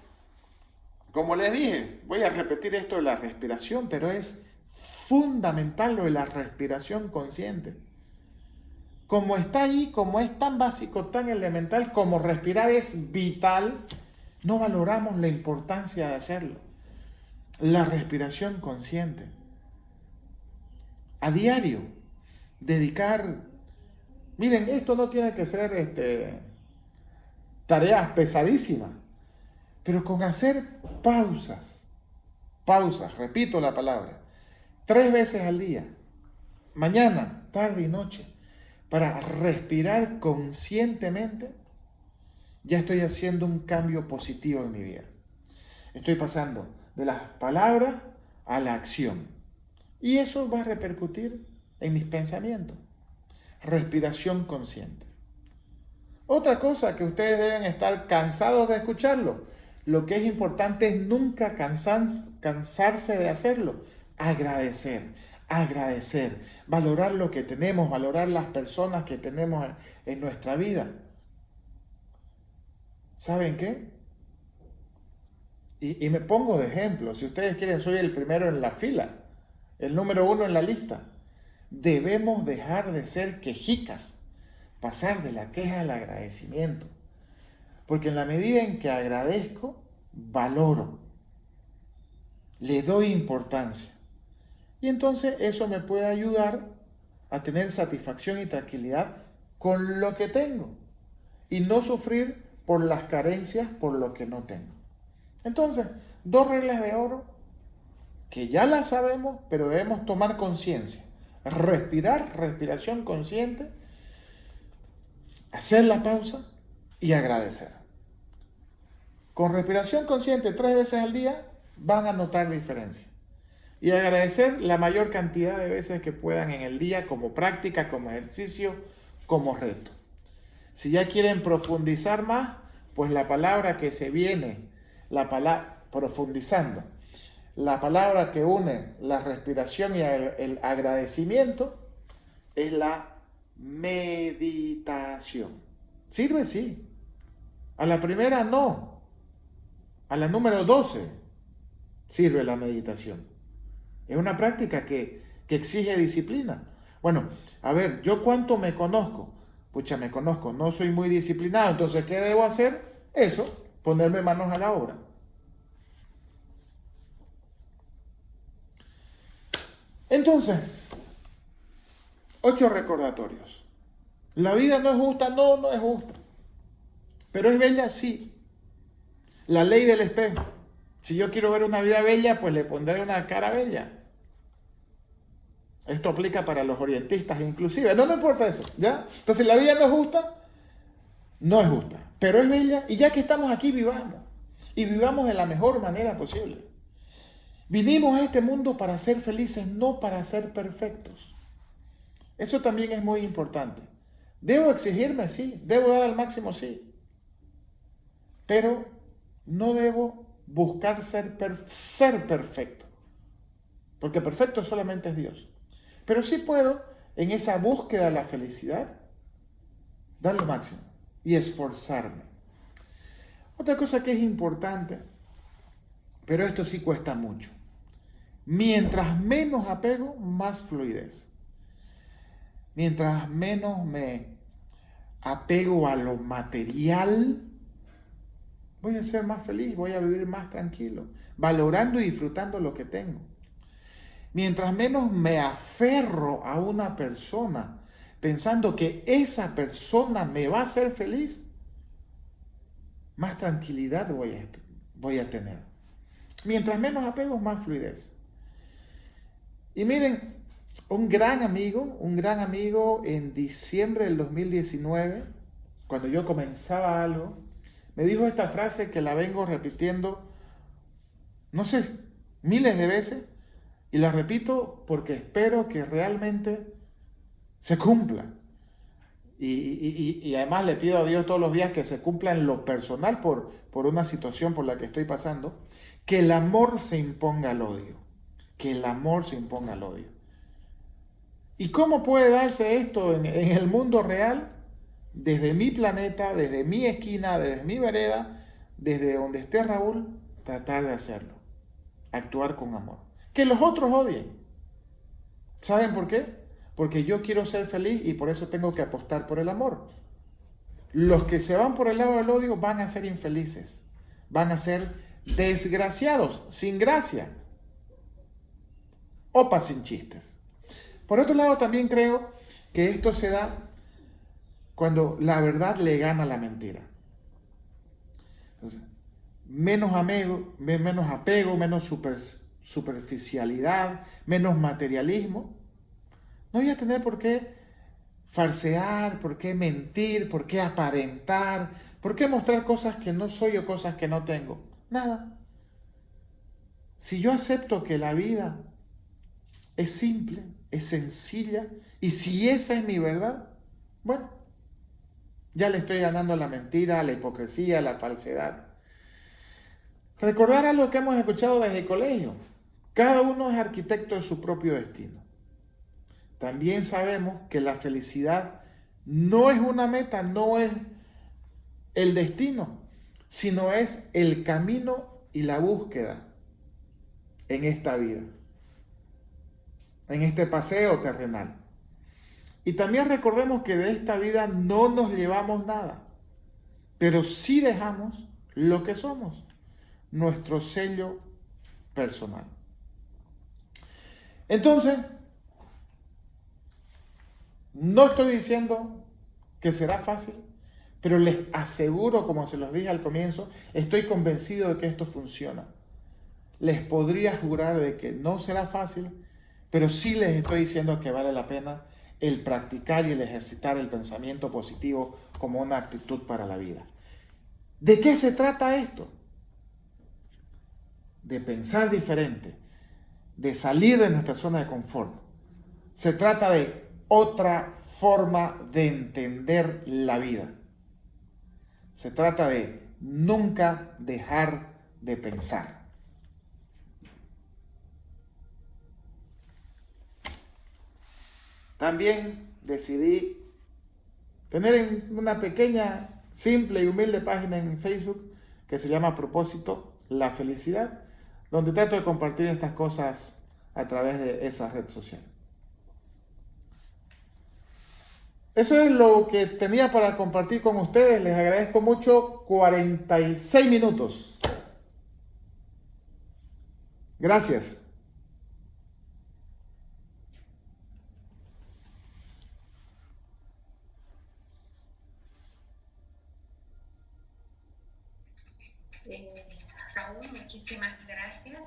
Como les dije, voy a repetir esto de la respiración, pero es fundamental lo de la respiración consciente. Como está ahí, como es tan básico, tan elemental, como respirar es vital, no valoramos la importancia de hacerlo. La respiración consciente. A diario, dedicar. Miren, esto no tiene que ser tareas pesadísimas, pero con hacer pausas, repito la palabra, 3 veces al día, mañana, tarde y noche, para respirar conscientemente, ya estoy haciendo un cambio positivo en mi vida. Estoy pasando de las palabras a la acción. Y eso va a repercutir en mis pensamientos. Respiración consciente. Otra cosa que ustedes deben estar cansados de escucharlo. Lo que es importante es nunca cansarse de hacerlo. Agradecer, valorar lo que tenemos, valorar las personas que tenemos en nuestra vida. ¿Saben qué? Y me pongo de ejemplo. Si ustedes quieren, soy el primero en la fila, el número 1 en la lista. Debemos dejar de ser quejicas, pasar de la queja al agradecimiento. Porque en la medida en que agradezco, valoro, le doy importancia. Y entonces eso me puede ayudar a tener satisfacción y tranquilidad con lo que tengo y no sufrir por las carencias por lo que no tengo. Entonces, 2 reglas de oro que ya las sabemos, pero debemos tomar conciencia. Respirar, respiración consciente, hacer la pausa y agradecer. Con respiración consciente 3 veces al día van a notar diferencia. Y agradecer la mayor cantidad de veces que puedan en el día como práctica, como ejercicio, como reto. Si ya quieren profundizar más, pues la palabra que se viene, profundizando, la palabra que une la respiración y el agradecimiento es la meditación. ¿Sirve? Sí. A la primera no. A la número 12 sirve la meditación. Es una práctica que exige disciplina. Bueno, a ver, ¿yo cuánto me conozco? Pucha, me conozco, no soy muy disciplinado, entonces, ¿qué debo hacer? Eso, ponerme manos a la obra. Entonces, 8 recordatorios. La vida no es justa, no es justa. Pero es bella, sí. La ley del espejo. Si yo quiero ver una vida bella, pues le pondré una cara bella. Esto aplica para los orientistas inclusive. No importa eso, ¿ya? Entonces, la vida no es justa, no es justa, pero es bella. Y ya que estamos aquí, vivamos. Y vivamos de la mejor manera posible. Vinimos a este mundo para ser felices, no para ser perfectos. Eso también es muy importante. Debo exigirme, sí. Debo dar al máximo, sí. Pero no debo buscar ser perfecto. Porque perfecto solamente es Dios. Pero sí puedo, en esa búsqueda de la felicidad, dar lo máximo y esforzarme. Otra cosa que es importante, pero esto sí cuesta mucho. Mientras menos apego, más fluidez. Mientras menos me apego a lo material, voy a ser más feliz, voy a vivir más tranquilo, valorando y disfrutando lo que tengo. Mientras menos me aferro a una persona, pensando que esa persona me va a hacer feliz, más tranquilidad voy a tener. Mientras menos apego, más fluidez. Y miren, un gran amigo en diciembre del 2019, cuando yo comenzaba algo, me dijo esta frase que la vengo repitiendo, no sé, miles de veces, y la repito porque espero que realmente se cumpla. Y además le pido a Dios todos los días que se cumpla en lo personal por una situación por la que estoy pasando, que el amor se imponga al odio. Que el amor se imponga al odio. ¿Y cómo puede darse esto en el mundo real? Desde mi planeta, desde mi esquina, desde mi vereda, desde donde esté Raúl, tratar de hacerlo. Actuar con amor. Que los otros odien. ¿Saben por qué? Porque yo quiero ser feliz y por eso tengo que apostar por el amor. Los que se van por el lado del odio van a ser infelices. Van a ser desgraciados, sin gracia. Opa, sin chistes. Por otro lado, también creo que esto se da cuando la verdad le gana la mentira. Entonces, menos apego, menos superficialidad, menos materialismo. No voy a tener por qué falsear, por qué mentir, por qué aparentar, por qué mostrar cosas que no soy o cosas que no tengo. Nada. Si yo acepto que la vida es simple, es sencilla, y si esa es mi verdad, bueno, ya le estoy ganando a la mentira, a la hipocresía, a la falsedad. Recordar algo que hemos escuchado desde el colegio. Cada uno es arquitecto de su propio destino. También sabemos que la felicidad no es una meta, no es el destino, sino es el camino y la búsqueda en esta vida, en este paseo terrenal. Y también recordemos que de esta vida no nos llevamos nada, pero sí dejamos lo que somos, nuestro sello personal. Entonces, no estoy diciendo que será fácil, Pero les aseguro, como se los dije al comienzo, estoy convencido de que esto funciona. Les podría jurar de que no será fácil, pero sí les estoy diciendo que vale la pena el practicar y el ejercitar el pensamiento positivo como una actitud para la vida. ¿De qué se trata esto? De pensar diferente, de salir de nuestra zona de confort. Se trata de otra forma de entender la vida. Se trata de nunca dejar de pensar. También decidí tener una pequeña, simple y humilde página en Facebook que se llama a propósito La Felicidad, donde trato de compartir estas cosas a través de esa red social. Eso es lo que tenía para compartir con ustedes. Les agradezco mucho. 46 minutos. Gracias. Raúl, muchísimas gracias.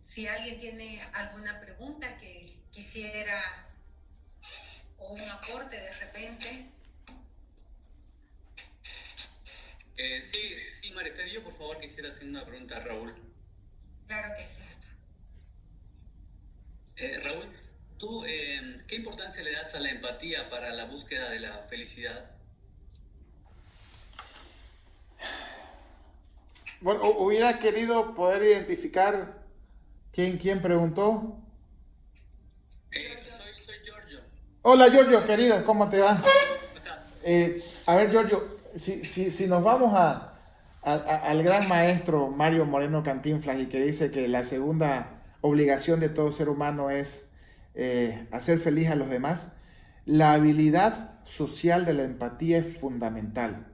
Si alguien tiene alguna pregunta que quisiera o un aporte de repente. Sí, María, yo por favor quisiera hacer una pregunta a Raúl. Claro que sí. Raúl, ¿tú qué importancia le das a la empatía para la búsqueda de la felicidad? Bueno, hubiera querido poder identificar quién preguntó. Soy Giorgio. Hola Giorgio, querido, ¿cómo te va? ¿Cómo estás? A ver Giorgio, si nos vamos al gran maestro Mario Moreno Cantinflas y que dice que la segunda obligación de todo ser humano es hacer feliz a los demás, la habilidad social de la empatía es fundamental.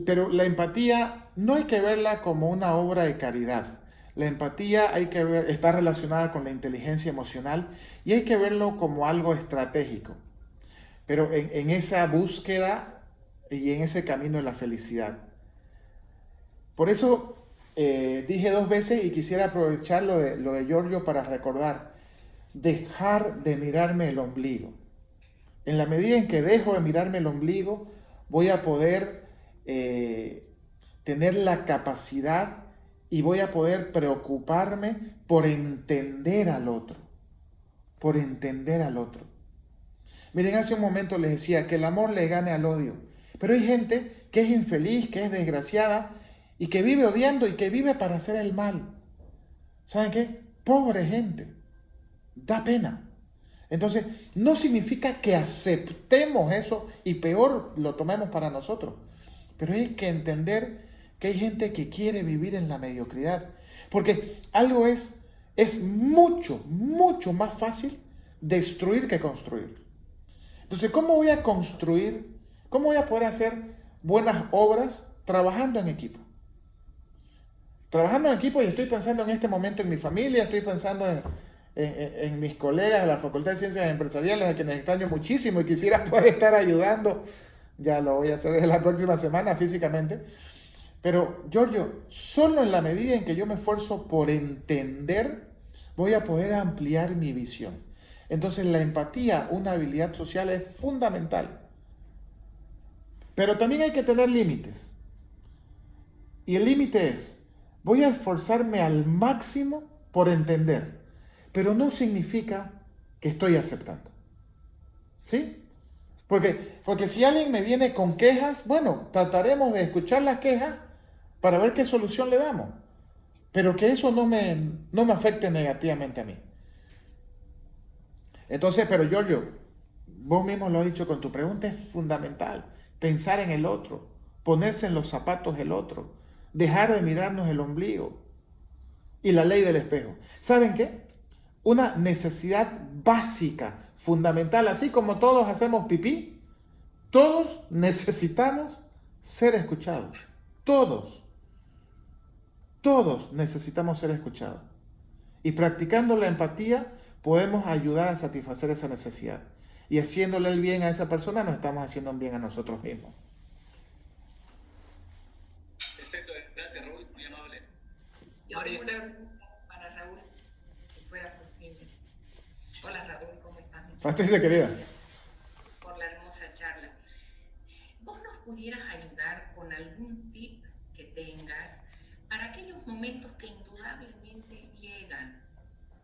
Pero la empatía no hay que verla como una obra de caridad. La empatía está relacionada con la inteligencia emocional y hay que verlo como algo estratégico. Pero en esa búsqueda y en ese camino de la felicidad. Por eso dije 2 veces y quisiera aprovechar lo de Giorgio para recordar, dejar de mirarme el ombligo. En la medida en que dejo de mirarme el ombligo, voy a poder tener la capacidad y voy a poder preocuparme por entender al otro. Por entender al otro. Miren, hace un momento les decía que el amor le gane al odio. Pero hay gente que es infeliz, que es desgraciada y que vive odiando y que vive para hacer el mal. ¿Saben qué? Pobre gente. Da pena. Entonces, no significa que aceptemos eso y peor lo tomemos para nosotros. Pero hay que entender que hay gente que quiere vivir en la mediocridad. Porque algo es mucho, mucho más fácil destruir que construir. Entonces, ¿cómo voy a construir? ¿Cómo voy a poder hacer buenas obras trabajando en equipo? Trabajando en equipo, y estoy pensando en este momento en mi familia, estoy pensando en mis colegas de la Facultad de Ciencias Empresariales, a quienes extraño muchísimo y quisiera poder estar ayudando. Ya lo voy a hacer desde la próxima semana físicamente. Pero, Giorgio, solo en la medida en que yo me esfuerzo por entender, voy a poder ampliar mi visión. Entonces, la empatía, una habilidad social, es fundamental. Pero también hay que tener límites. Y el límite es, voy a esforzarme al máximo por entender, pero no significa que estoy aceptando. ¿Sí? Porque si alguien me viene con quejas, bueno, trataremos de escuchar las quejas para ver qué solución le damos. Pero que eso no me afecte negativamente a mí. Entonces, pero Giorgio, vos mismo lo has dicho con tu pregunta, es fundamental. Pensar en el otro, ponerse en los zapatos del otro, dejar de mirarnos el ombligo. Y la ley del espejo. ¿Saben qué? Una necesidad básica, fundamental, así como todos hacemos pipí, todos necesitamos ser escuchados. Todos necesitamos ser escuchados. Y practicando la empatía podemos ayudar a satisfacer esa necesidad. y haciéndole el bien a esa persona, nos estamos haciendo un bien a nosotros mismos. Perfecto, gracias Raúl, muy amable. Yo tengo una pregunta para Raúl, si fuera posible. Hola Raúl, ¿cómo estás? Patricia, querida. Gracias por la hermosa charla. ¿Vos nos pudieras ayudar con algún tip que tengas para aquellos momentos que indudablemente llegan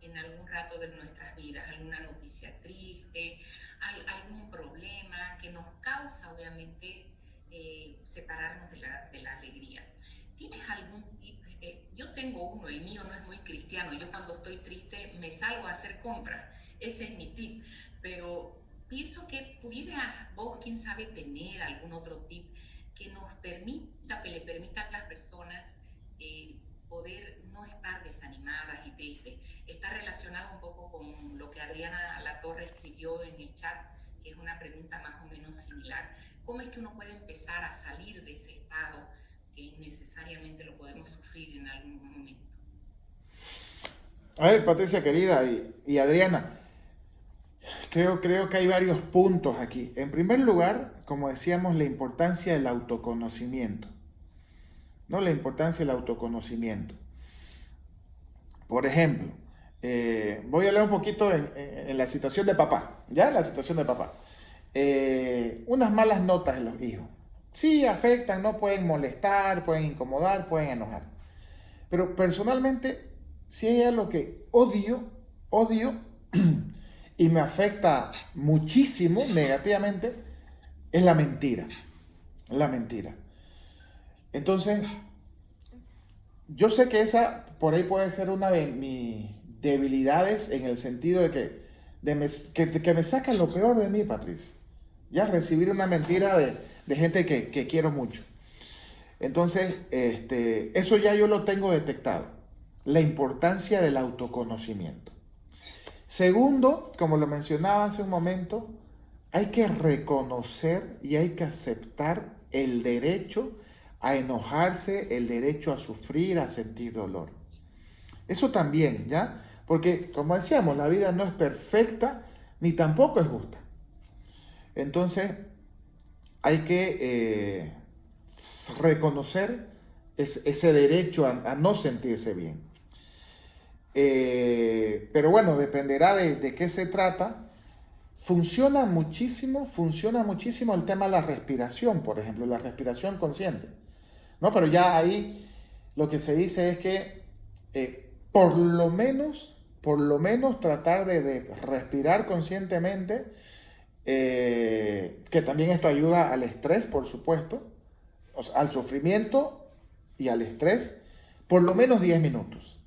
en algún rato de nuestras vidas? Alguna noticia triste, algún problema que nos causa obviamente separarnos de la alegría. ¿Tienes algún tip? Yo tengo uno, el mío no es muy cristiano. Yo cuando estoy triste me salgo a hacer compras. Ese es mi tip. Pero pienso que pudieras vos, quién sabe, tener algún otro tip que nos permita, que le permita a las personas poder no estar desanimadas y tristes. Está relacionado un poco con lo que Adriana Latorre escribió en el chat, que es una pregunta más o menos similar. ¿Cómo es que uno puede empezar a salir de ese estado que innecesariamente lo podemos sufrir en algún momento? A ver, Patricia querida y Adriana, creo que hay varios puntos aquí. En primer lugar, como decíamos, la importancia del autoconocimiento. ¿No? La importancia del autoconocimiento. Por ejemplo, voy a hablar un poquito en la situación de papá, ¿ya? La situación de papá. Unas malas notas en los hijos. Sí, afectan, no pueden molestar, pueden incomodar, pueden enojar. Pero personalmente, si hay algo que odio y me afecta muchísimo negativamente, es la mentira. La mentira. Entonces, yo sé que esa por ahí puede ser una de mis debilidades en el sentido de que me sacan lo peor de mí, Patricia. Ya recibir una mentira de gente que quiero mucho. Entonces, eso ya yo lo tengo detectado. La importancia del autoconocimiento. Segundo, como lo mencionaba hace un momento, hay que reconocer y hay que aceptar el derecho a enojarse, el derecho a sufrir, a sentir dolor. Eso también, ¿ya? Porque, como decíamos, la vida no es perfecta ni tampoco es justa. Entonces, hay que reconocer ese derecho a no sentirse bien. Pero bueno, dependerá de qué se trata. Funciona muchísimo el tema de la respiración, por ejemplo, la respiración consciente. ¿No? Pero ya ahí lo que se dice es que por lo menos tratar de respirar conscientemente, que también esto ayuda al estrés, por supuesto, o sea, al sufrimiento y al estrés, por lo menos 10 minutos.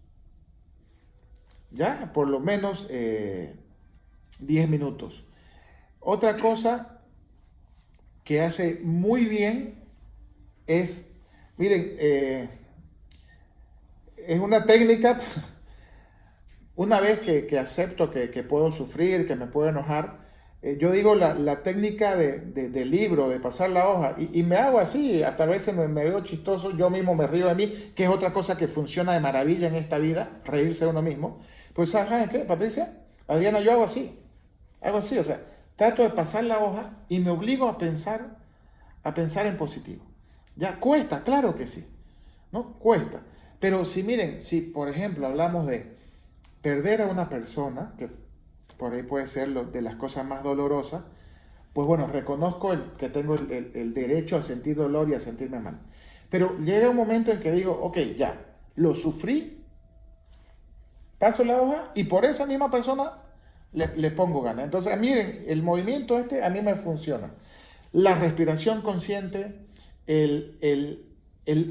¿Ya? Por lo menos 10 minutos. Otra cosa que hace muy bien es, miren, es una técnica, una vez que acepto que puedo sufrir, que me puedo enojar, yo digo la técnica del libro, de pasar la hoja, y me hago así, hasta a veces me veo chistoso, yo mismo me río de mí, que es otra cosa que funciona de maravilla en esta vida, reírse de uno mismo. Pues ¿sabes qué, Patricia? Adriana, yo hago así, o sea, trato de pasar la hoja y me obligo a pensar en positivo. Ya, cuesta, claro que sí, ¿no? Cuesta. Pero miren, si por ejemplo hablamos de perder a una persona, que por ahí puede ser de las cosas más dolorosas, pues bueno, reconozco que tengo el derecho a sentir dolor y a sentirme mal. Pero llega un momento en que digo, ok, ya, lo sufrí, paso la hoja y por esa misma persona le pongo ganas. Entonces, miren, el movimiento a mí me funciona. La respiración consciente, el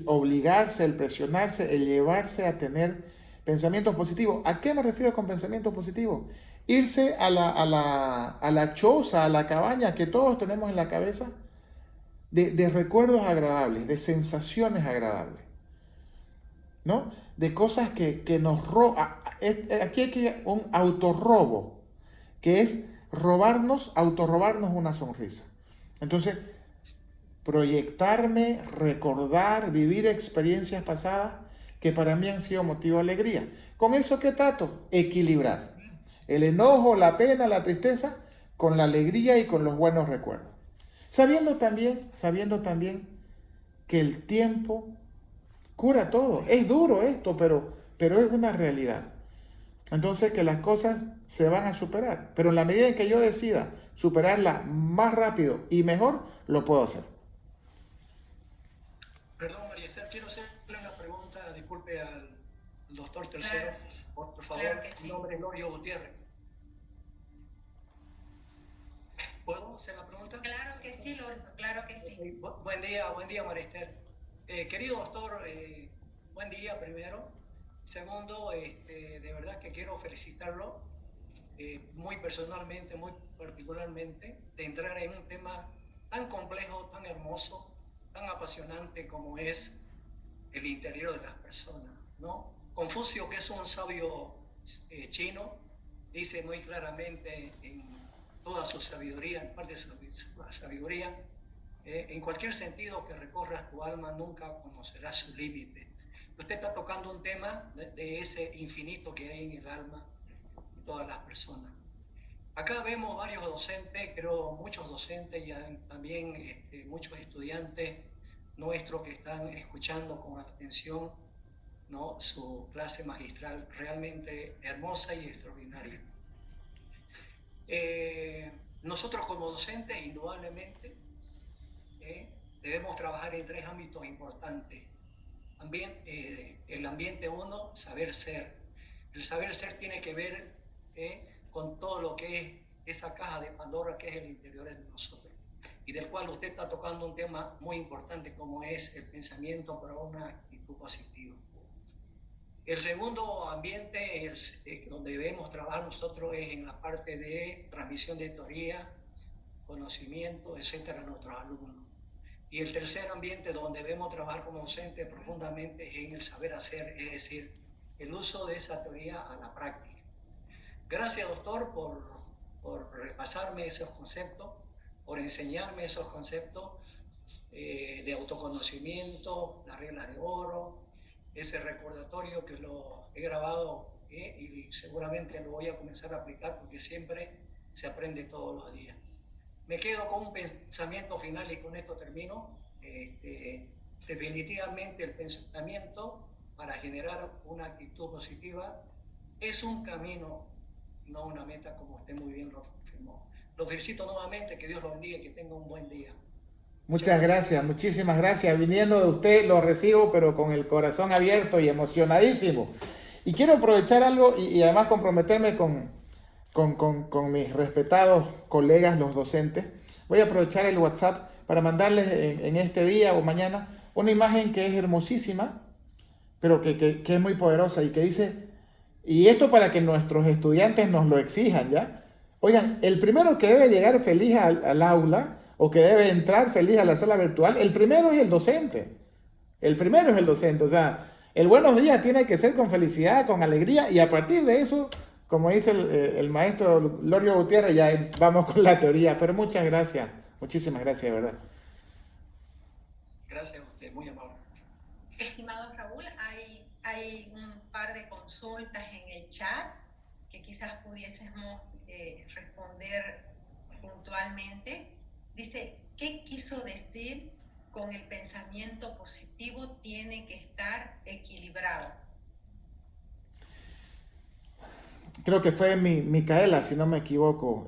obligarse, el presionarse, el llevarse a tener pensamientos positivos. ¿A qué me refiero con pensamientos positivos? Irse a la choza, a la cabaña que todos tenemos en la cabeza, de recuerdos agradables, de sensaciones agradables, ¿no? De cosas que nos roban. Aquí hay un autorrobo, que es autorrobarnos una sonrisa. Entonces, proyectarme, recordar, vivir experiencias pasadas que para mí han sido motivo de alegría. ¿Con eso qué trato? Equilibrar. El enojo, la pena, la tristeza, con la alegría y con los buenos recuerdos. Sabiendo también que el tiempo cura todo. Es duro esto, pero es una realidad. Entonces que las cosas se van a superar. Pero en la medida en que yo decida superarlas más rápido y mejor, lo puedo hacer. Perdón, María Esther, quiero hacerle una pregunta, disculpe al doctor Tercero, por favor. Claro que sí. Mi nombre es Lorio Gutiérrez. ¿Puedo hacer la pregunta? Claro que sí, claro que sí. Buen día, María Esther. Querido doctor, buen día primero. Segundo, de verdad que quiero felicitarlo muy personalmente, muy particularmente, de entrar en un tema tan complejo, tan hermoso, tan apasionante como es el interior de las personas, ¿no? Confucio, que es un sabio chino, dice muy claramente en toda su sabiduría, en parte de su sabiduría, en cualquier sentido que recorras tu alma nunca conocerás su límite. Usted está tocando un tema de ese infinito que hay en el alma de todas las personas. Acá vemos varios docentes, creo muchos docentes y también muchos estudiantes nuestros que están escuchando con atención, ¿no?, su clase magistral realmente hermosa y extraordinaria. Nosotros como docentes, indudablemente, debemos trabajar en 3 ámbitos importantes. El ambiente 1, saber ser. El saber ser tiene que ver con todo lo que es esa caja de Pandora que es el interior de nosotros, y del cual usted está tocando un tema muy importante como es el pensamiento para una actitud positiva. El segundo ambiente donde debemos trabajar nosotros es en la parte de transmisión de teoría, conocimiento, etcétera, a nuestros alumnos. Y el tercer ambiente donde debemos trabajar como docentes profundamente es en el saber hacer, es decir, el uso de esa teoría a la práctica. Gracias, doctor, por repasarme esos conceptos, por enseñarme esos conceptos de autoconocimiento, las reglas de oro, ese recordatorio que lo he grabado y seguramente lo voy a comenzar a aplicar porque siempre se aprende todos los días. Me quedo con un pensamiento final y con esto termino. Definitivamente el pensamiento para generar una actitud positiva es un camino, no una meta, como usted muy bien lo afirmó. Lo felicito nuevamente, que Dios lo bendiga y que tenga un buen día. Muchas gracias, muchísimas gracias. Viniendo de usted lo recibo, pero con el corazón abierto y emocionadísimo. Y quiero aprovechar algo y además comprometerme con mis respetados colegas, los docentes. Voy a aprovechar el WhatsApp para mandarles en este día o mañana una imagen que es hermosísima, pero que es muy poderosa y que dice, y esto para que nuestros estudiantes nos lo exijan, ¿ya? Oigan, el primero que debe llegar feliz al aula o que debe entrar feliz a la sala virtual, el primero es el docente. El primero es el docente. O sea, el buenos días tiene que ser con felicidad, con alegría, y a partir de eso, como dice el maestro Lorio Gutiérrez, ya vamos con la teoría. Pero muchas gracias, muchísimas gracias, de verdad. Gracias a usted, muy amable. Estimado Raúl, hay un par de consultas en el chat que quizás pudiésemos responder puntualmente. Dice, ¿qué quiso decir con el pensamiento positivo tiene que estar equilibrado? Creo que fue Micaela, si no me equivoco,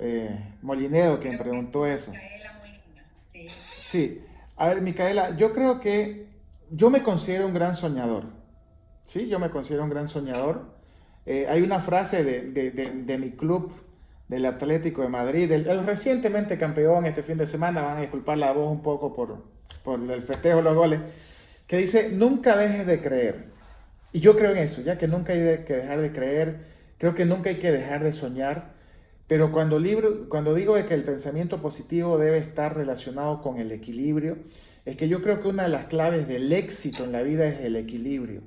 Molinedo, quien preguntó eso. Micaela Molina, sí. Sí, a ver, Micaela, yo creo que yo me considero un gran soñador. Sí, yo me considero un gran soñador. Hay una frase de mi club, del Atlético de Madrid, el recientemente campeón este fin de semana, van a disculpar la voz un poco por el festejo de los goles, que dice, nunca dejes de creer. Y yo creo en eso, ya que nunca hay que dejar de creer, creo que nunca hay que dejar de soñar, pero cuando digo de que el pensamiento positivo debe estar relacionado con el equilibrio, es que yo creo que una de las claves del éxito en la vida es el equilibrio.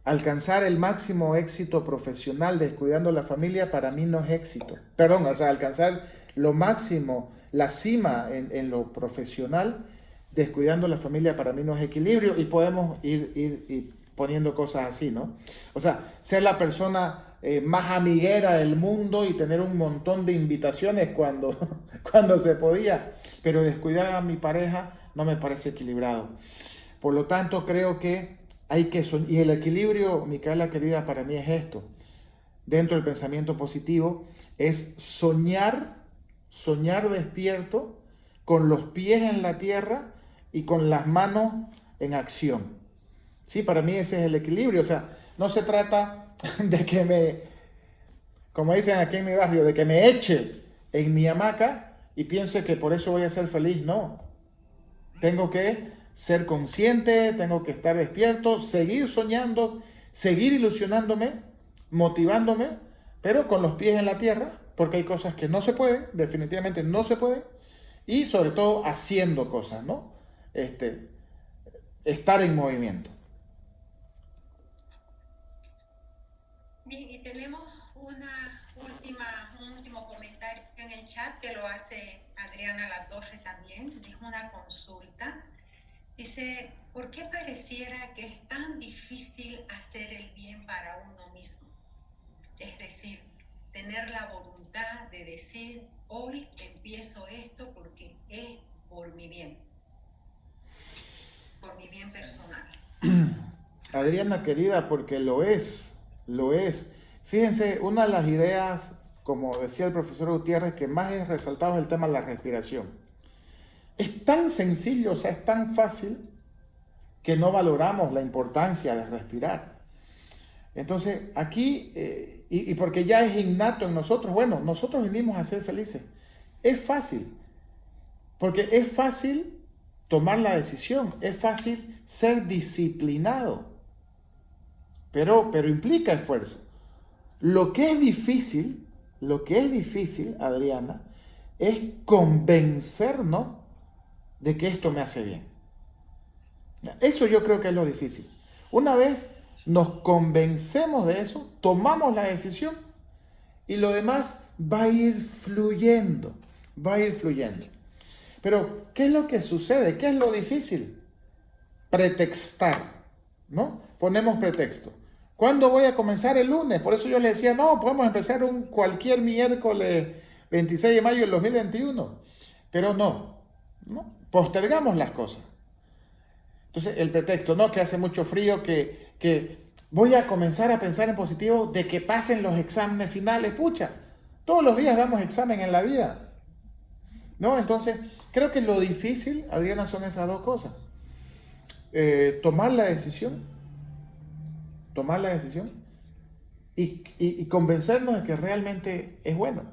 Alcanzar el máximo éxito profesional descuidando la familia para mí no es éxito. Perdón, o sea, alcanzar lo máximo, la cima en lo profesional descuidando la familia para mí no es equilibrio, y podemos ir poniendo cosas así, ¿no? O sea, ser la persona más amiguera del mundo y tener un montón de invitaciones cuando se podía, pero descuidar a mi pareja no me parece equilibrado. Por lo tanto, creo que hay que soñar, y el equilibrio, Micaela querida, para mí es esto, dentro del pensamiento positivo, es soñar despierto, con los pies en la tierra y con las manos en acción. Sí, para mí ese es el equilibrio. O sea, no se trata de que como dicen aquí en mi barrio, de que me eche en mi hamaca y piense que por eso voy a ser feliz. No. Tengo que ser consciente, tengo que estar despierto, seguir soñando, seguir ilusionándome, motivándome, pero con los pies en la tierra, porque hay cosas que no se pueden, definitivamente no se pueden, y sobre todo haciendo cosas, ¿no? Estar en movimiento. Bien, y tenemos un último comentario en el chat que lo hace Adriana Latorre también, es una consulta. Dice, ¿por qué pareciera que es tan difícil hacer el bien para uno mismo? Es decir, tener la voluntad de decir, hoy empiezo esto porque es por mi bien personal. Adriana querida, porque lo es. Fíjense, una de las ideas, como decía el profesor Gutiérrez, que más he resaltado es el tema de la respiración. Es tan sencillo, o sea, es tan fácil que no valoramos la importancia de respirar. Entonces, aquí, y porque ya es innato en nosotros, bueno, nosotros venimos a ser felices. Es fácil, porque es fácil tomar la decisión, es fácil ser disciplinado, pero implica esfuerzo. Lo que es difícil, Adriana, es convencernos de que esto me hace bien. Eso yo creo que es lo difícil. Una vez nos convencemos de eso, tomamos la decisión y lo demás va a ir fluyendo. Pero, ¿qué es lo que sucede? ¿Qué es lo difícil? Pretextar, ¿no? Ponemos pretexto. ¿Cuándo voy a comenzar? El lunes. Por eso yo le decía, no, podemos empezar cualquier miércoles 26 de mayo del 2021. Pero no. Postergamos las cosas. Entonces, el pretexto, no, que hace mucho frío, que voy a comenzar a pensar en positivo de que pasen los exámenes finales. Pucha, todos los días damos examen en la vida, ¿no? Entonces, creo que lo difícil, Adriana, son esas dos cosas. Tomar la decisión y convencernos de que realmente es bueno.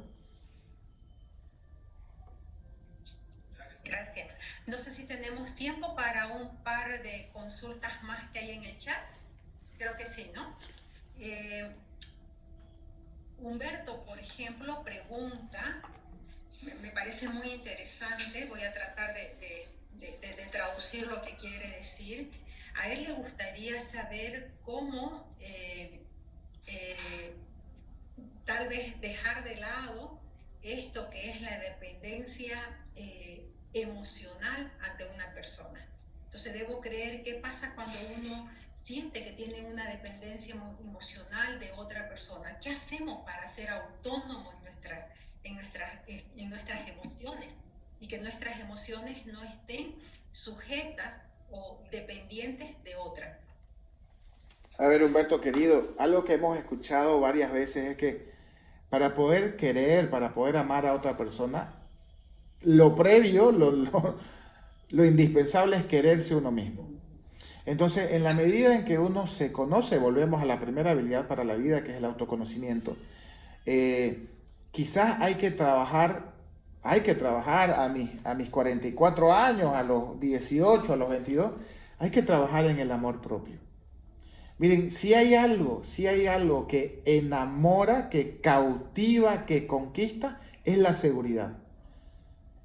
Gracias. No sé si tenemos tiempo para un par de consultas más que hay en el chat. Creo que sí, ¿no? Humberto, por ejemplo, pregunta, me parece muy interesante, voy a tratar de traducir lo que quiere decir. A él le gustaría saber cómo tal vez dejar de lado esto que es la dependencia emocional ante una persona. Entonces debo creer qué pasa cuando uno siente que tiene una dependencia emocional de otra persona. ¿Qué hacemos para ser autónomos en nuestras emociones y que nuestras emociones no estén sujetas o dependientes de otra? A ver, Humberto querido, algo que hemos escuchado varias veces es que para poder querer, para poder amar a otra persona, lo previo, lo indispensable es quererse uno mismo. Entonces, en la medida en que uno se conoce, volvemos a la primera habilidad para la vida, que es el autoconocimiento. Quizás hay que trabajar a mis 44 años, a los 18, a los 22, hay que trabajar en el amor propio. Miren, si hay algo que enamora, que cautiva, que conquista, es la seguridad.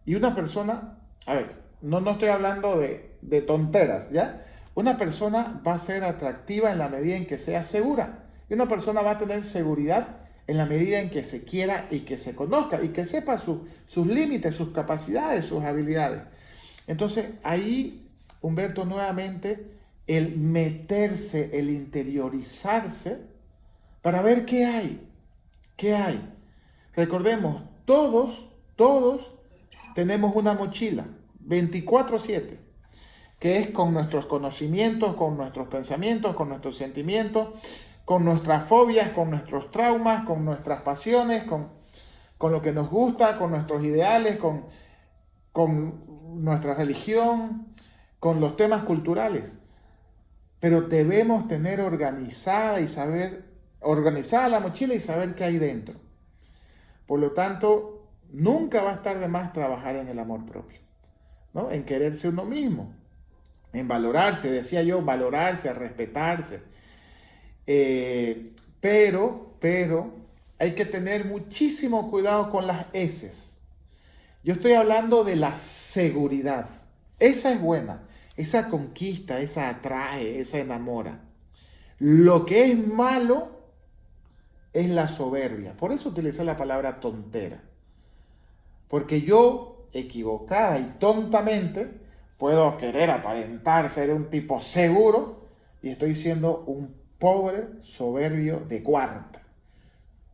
Y una persona, a ver, no estoy hablando de tonteras, ¿ya? Una persona va a ser atractiva en la medida en que sea segura. Y una persona va a tener seguridad en la medida en que se quiera y que se conozca y que sepa sus límites, sus capacidades, sus habilidades. Entonces, ahí, Humberto, nuevamente, el meterse, el interiorizarse, para ver qué hay. ¿Qué hay? Recordemos, todos tenemos una mochila 24/7, que es con nuestros conocimientos, con nuestros pensamientos, con nuestros sentimientos, con nuestras fobias, con nuestros traumas, con nuestras pasiones, con lo que nos gusta, con nuestros ideales, con nuestra religión, con los temas culturales. Pero debemos tener organizada la mochila y saber qué hay dentro. Por lo tanto, nunca va a estar de más trabajar en el amor propio, ¿no? En quererse uno mismo, en valorarse, decía yo, valorarse, respetarse. Pero hay que tener muchísimo cuidado con las eses. Yo estoy hablando de la seguridad. Esa es buena, esa conquista, esa atrae, esa enamora. Lo que es malo es la soberbia. Por eso utilicé la palabra tontera. Porque yo, equivocada y tontamente, puedo querer aparentar ser un tipo seguro y estoy siendo un pobre soberbio de cuarta.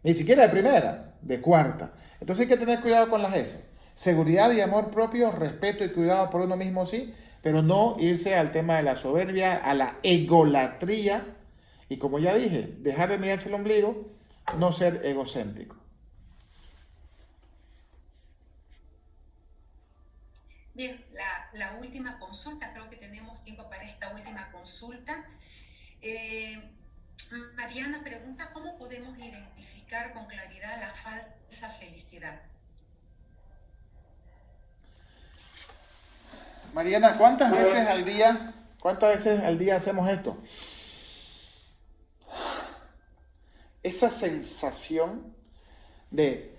Ni siquiera de primera, de cuarta. Entonces hay que tener cuidado con las S. Seguridad y amor propio, respeto y cuidado por uno mismo, sí, pero no irse al tema de la soberbia, a la egolatría. Y como ya dije, dejar de mirarse el ombligo, no ser egocéntrico. Bien, la última consulta, creo que tenemos tiempo para esta última consulta. Mariana pregunta, ¿cómo podemos identificar con claridad la falsa felicidad? Mariana, ¿cuántas veces al día hacemos esto? Esa sensación de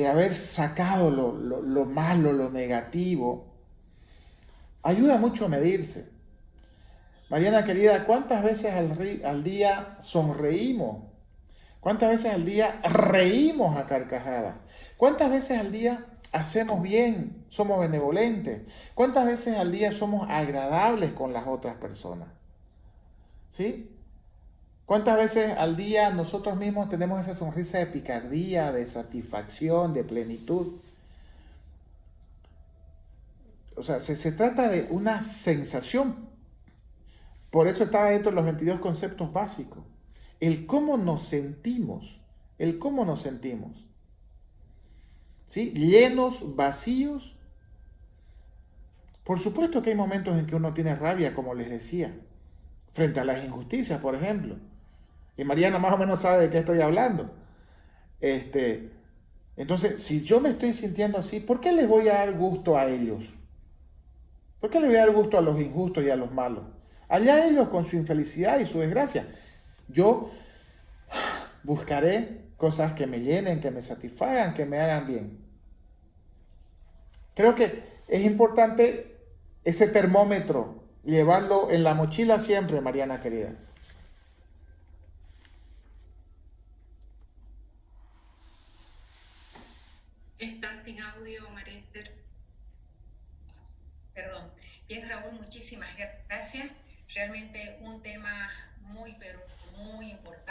haber sacado lo malo, lo negativo, ayuda mucho a medirse. Mariana querida, ¿cuántas veces al día sonreímos? ¿Cuántas veces al día reímos a carcajadas? ¿Cuántas veces al día hacemos bien, somos benevolentes? ¿Cuántas veces al día somos agradables con las otras personas? ¿Sí? ¿Cuántas veces al día nosotros mismos tenemos esa sonrisa de picardía, de satisfacción, de plenitud? O sea, se trata de una sensación. Por eso estaba dentro de los 22 conceptos básicos. El cómo nos sentimos. El cómo nos sentimos. ¿Sí? Llenos, vacíos. Por supuesto que hay momentos en que uno tiene rabia, como les decía, frente a las injusticias, por ejemplo. Y Mariana más o menos sabe de qué estoy hablando. Entonces, si yo me estoy sintiendo así, ¿por qué les voy a dar gusto a ellos? ¿Por qué les voy a dar gusto a los injustos y a los malos? Allá ellos con su infelicidad y su desgracia. Yo buscaré cosas que me llenen, que me satisfagan, que me hagan bien. Creo que es importante ese termómetro, llevarlo en la mochila siempre, Mariana querida. Está sin audio, María Esther. Perdón. Bien, Raúl, muchísimas gracias. Realmente un tema muy, pero muy importante.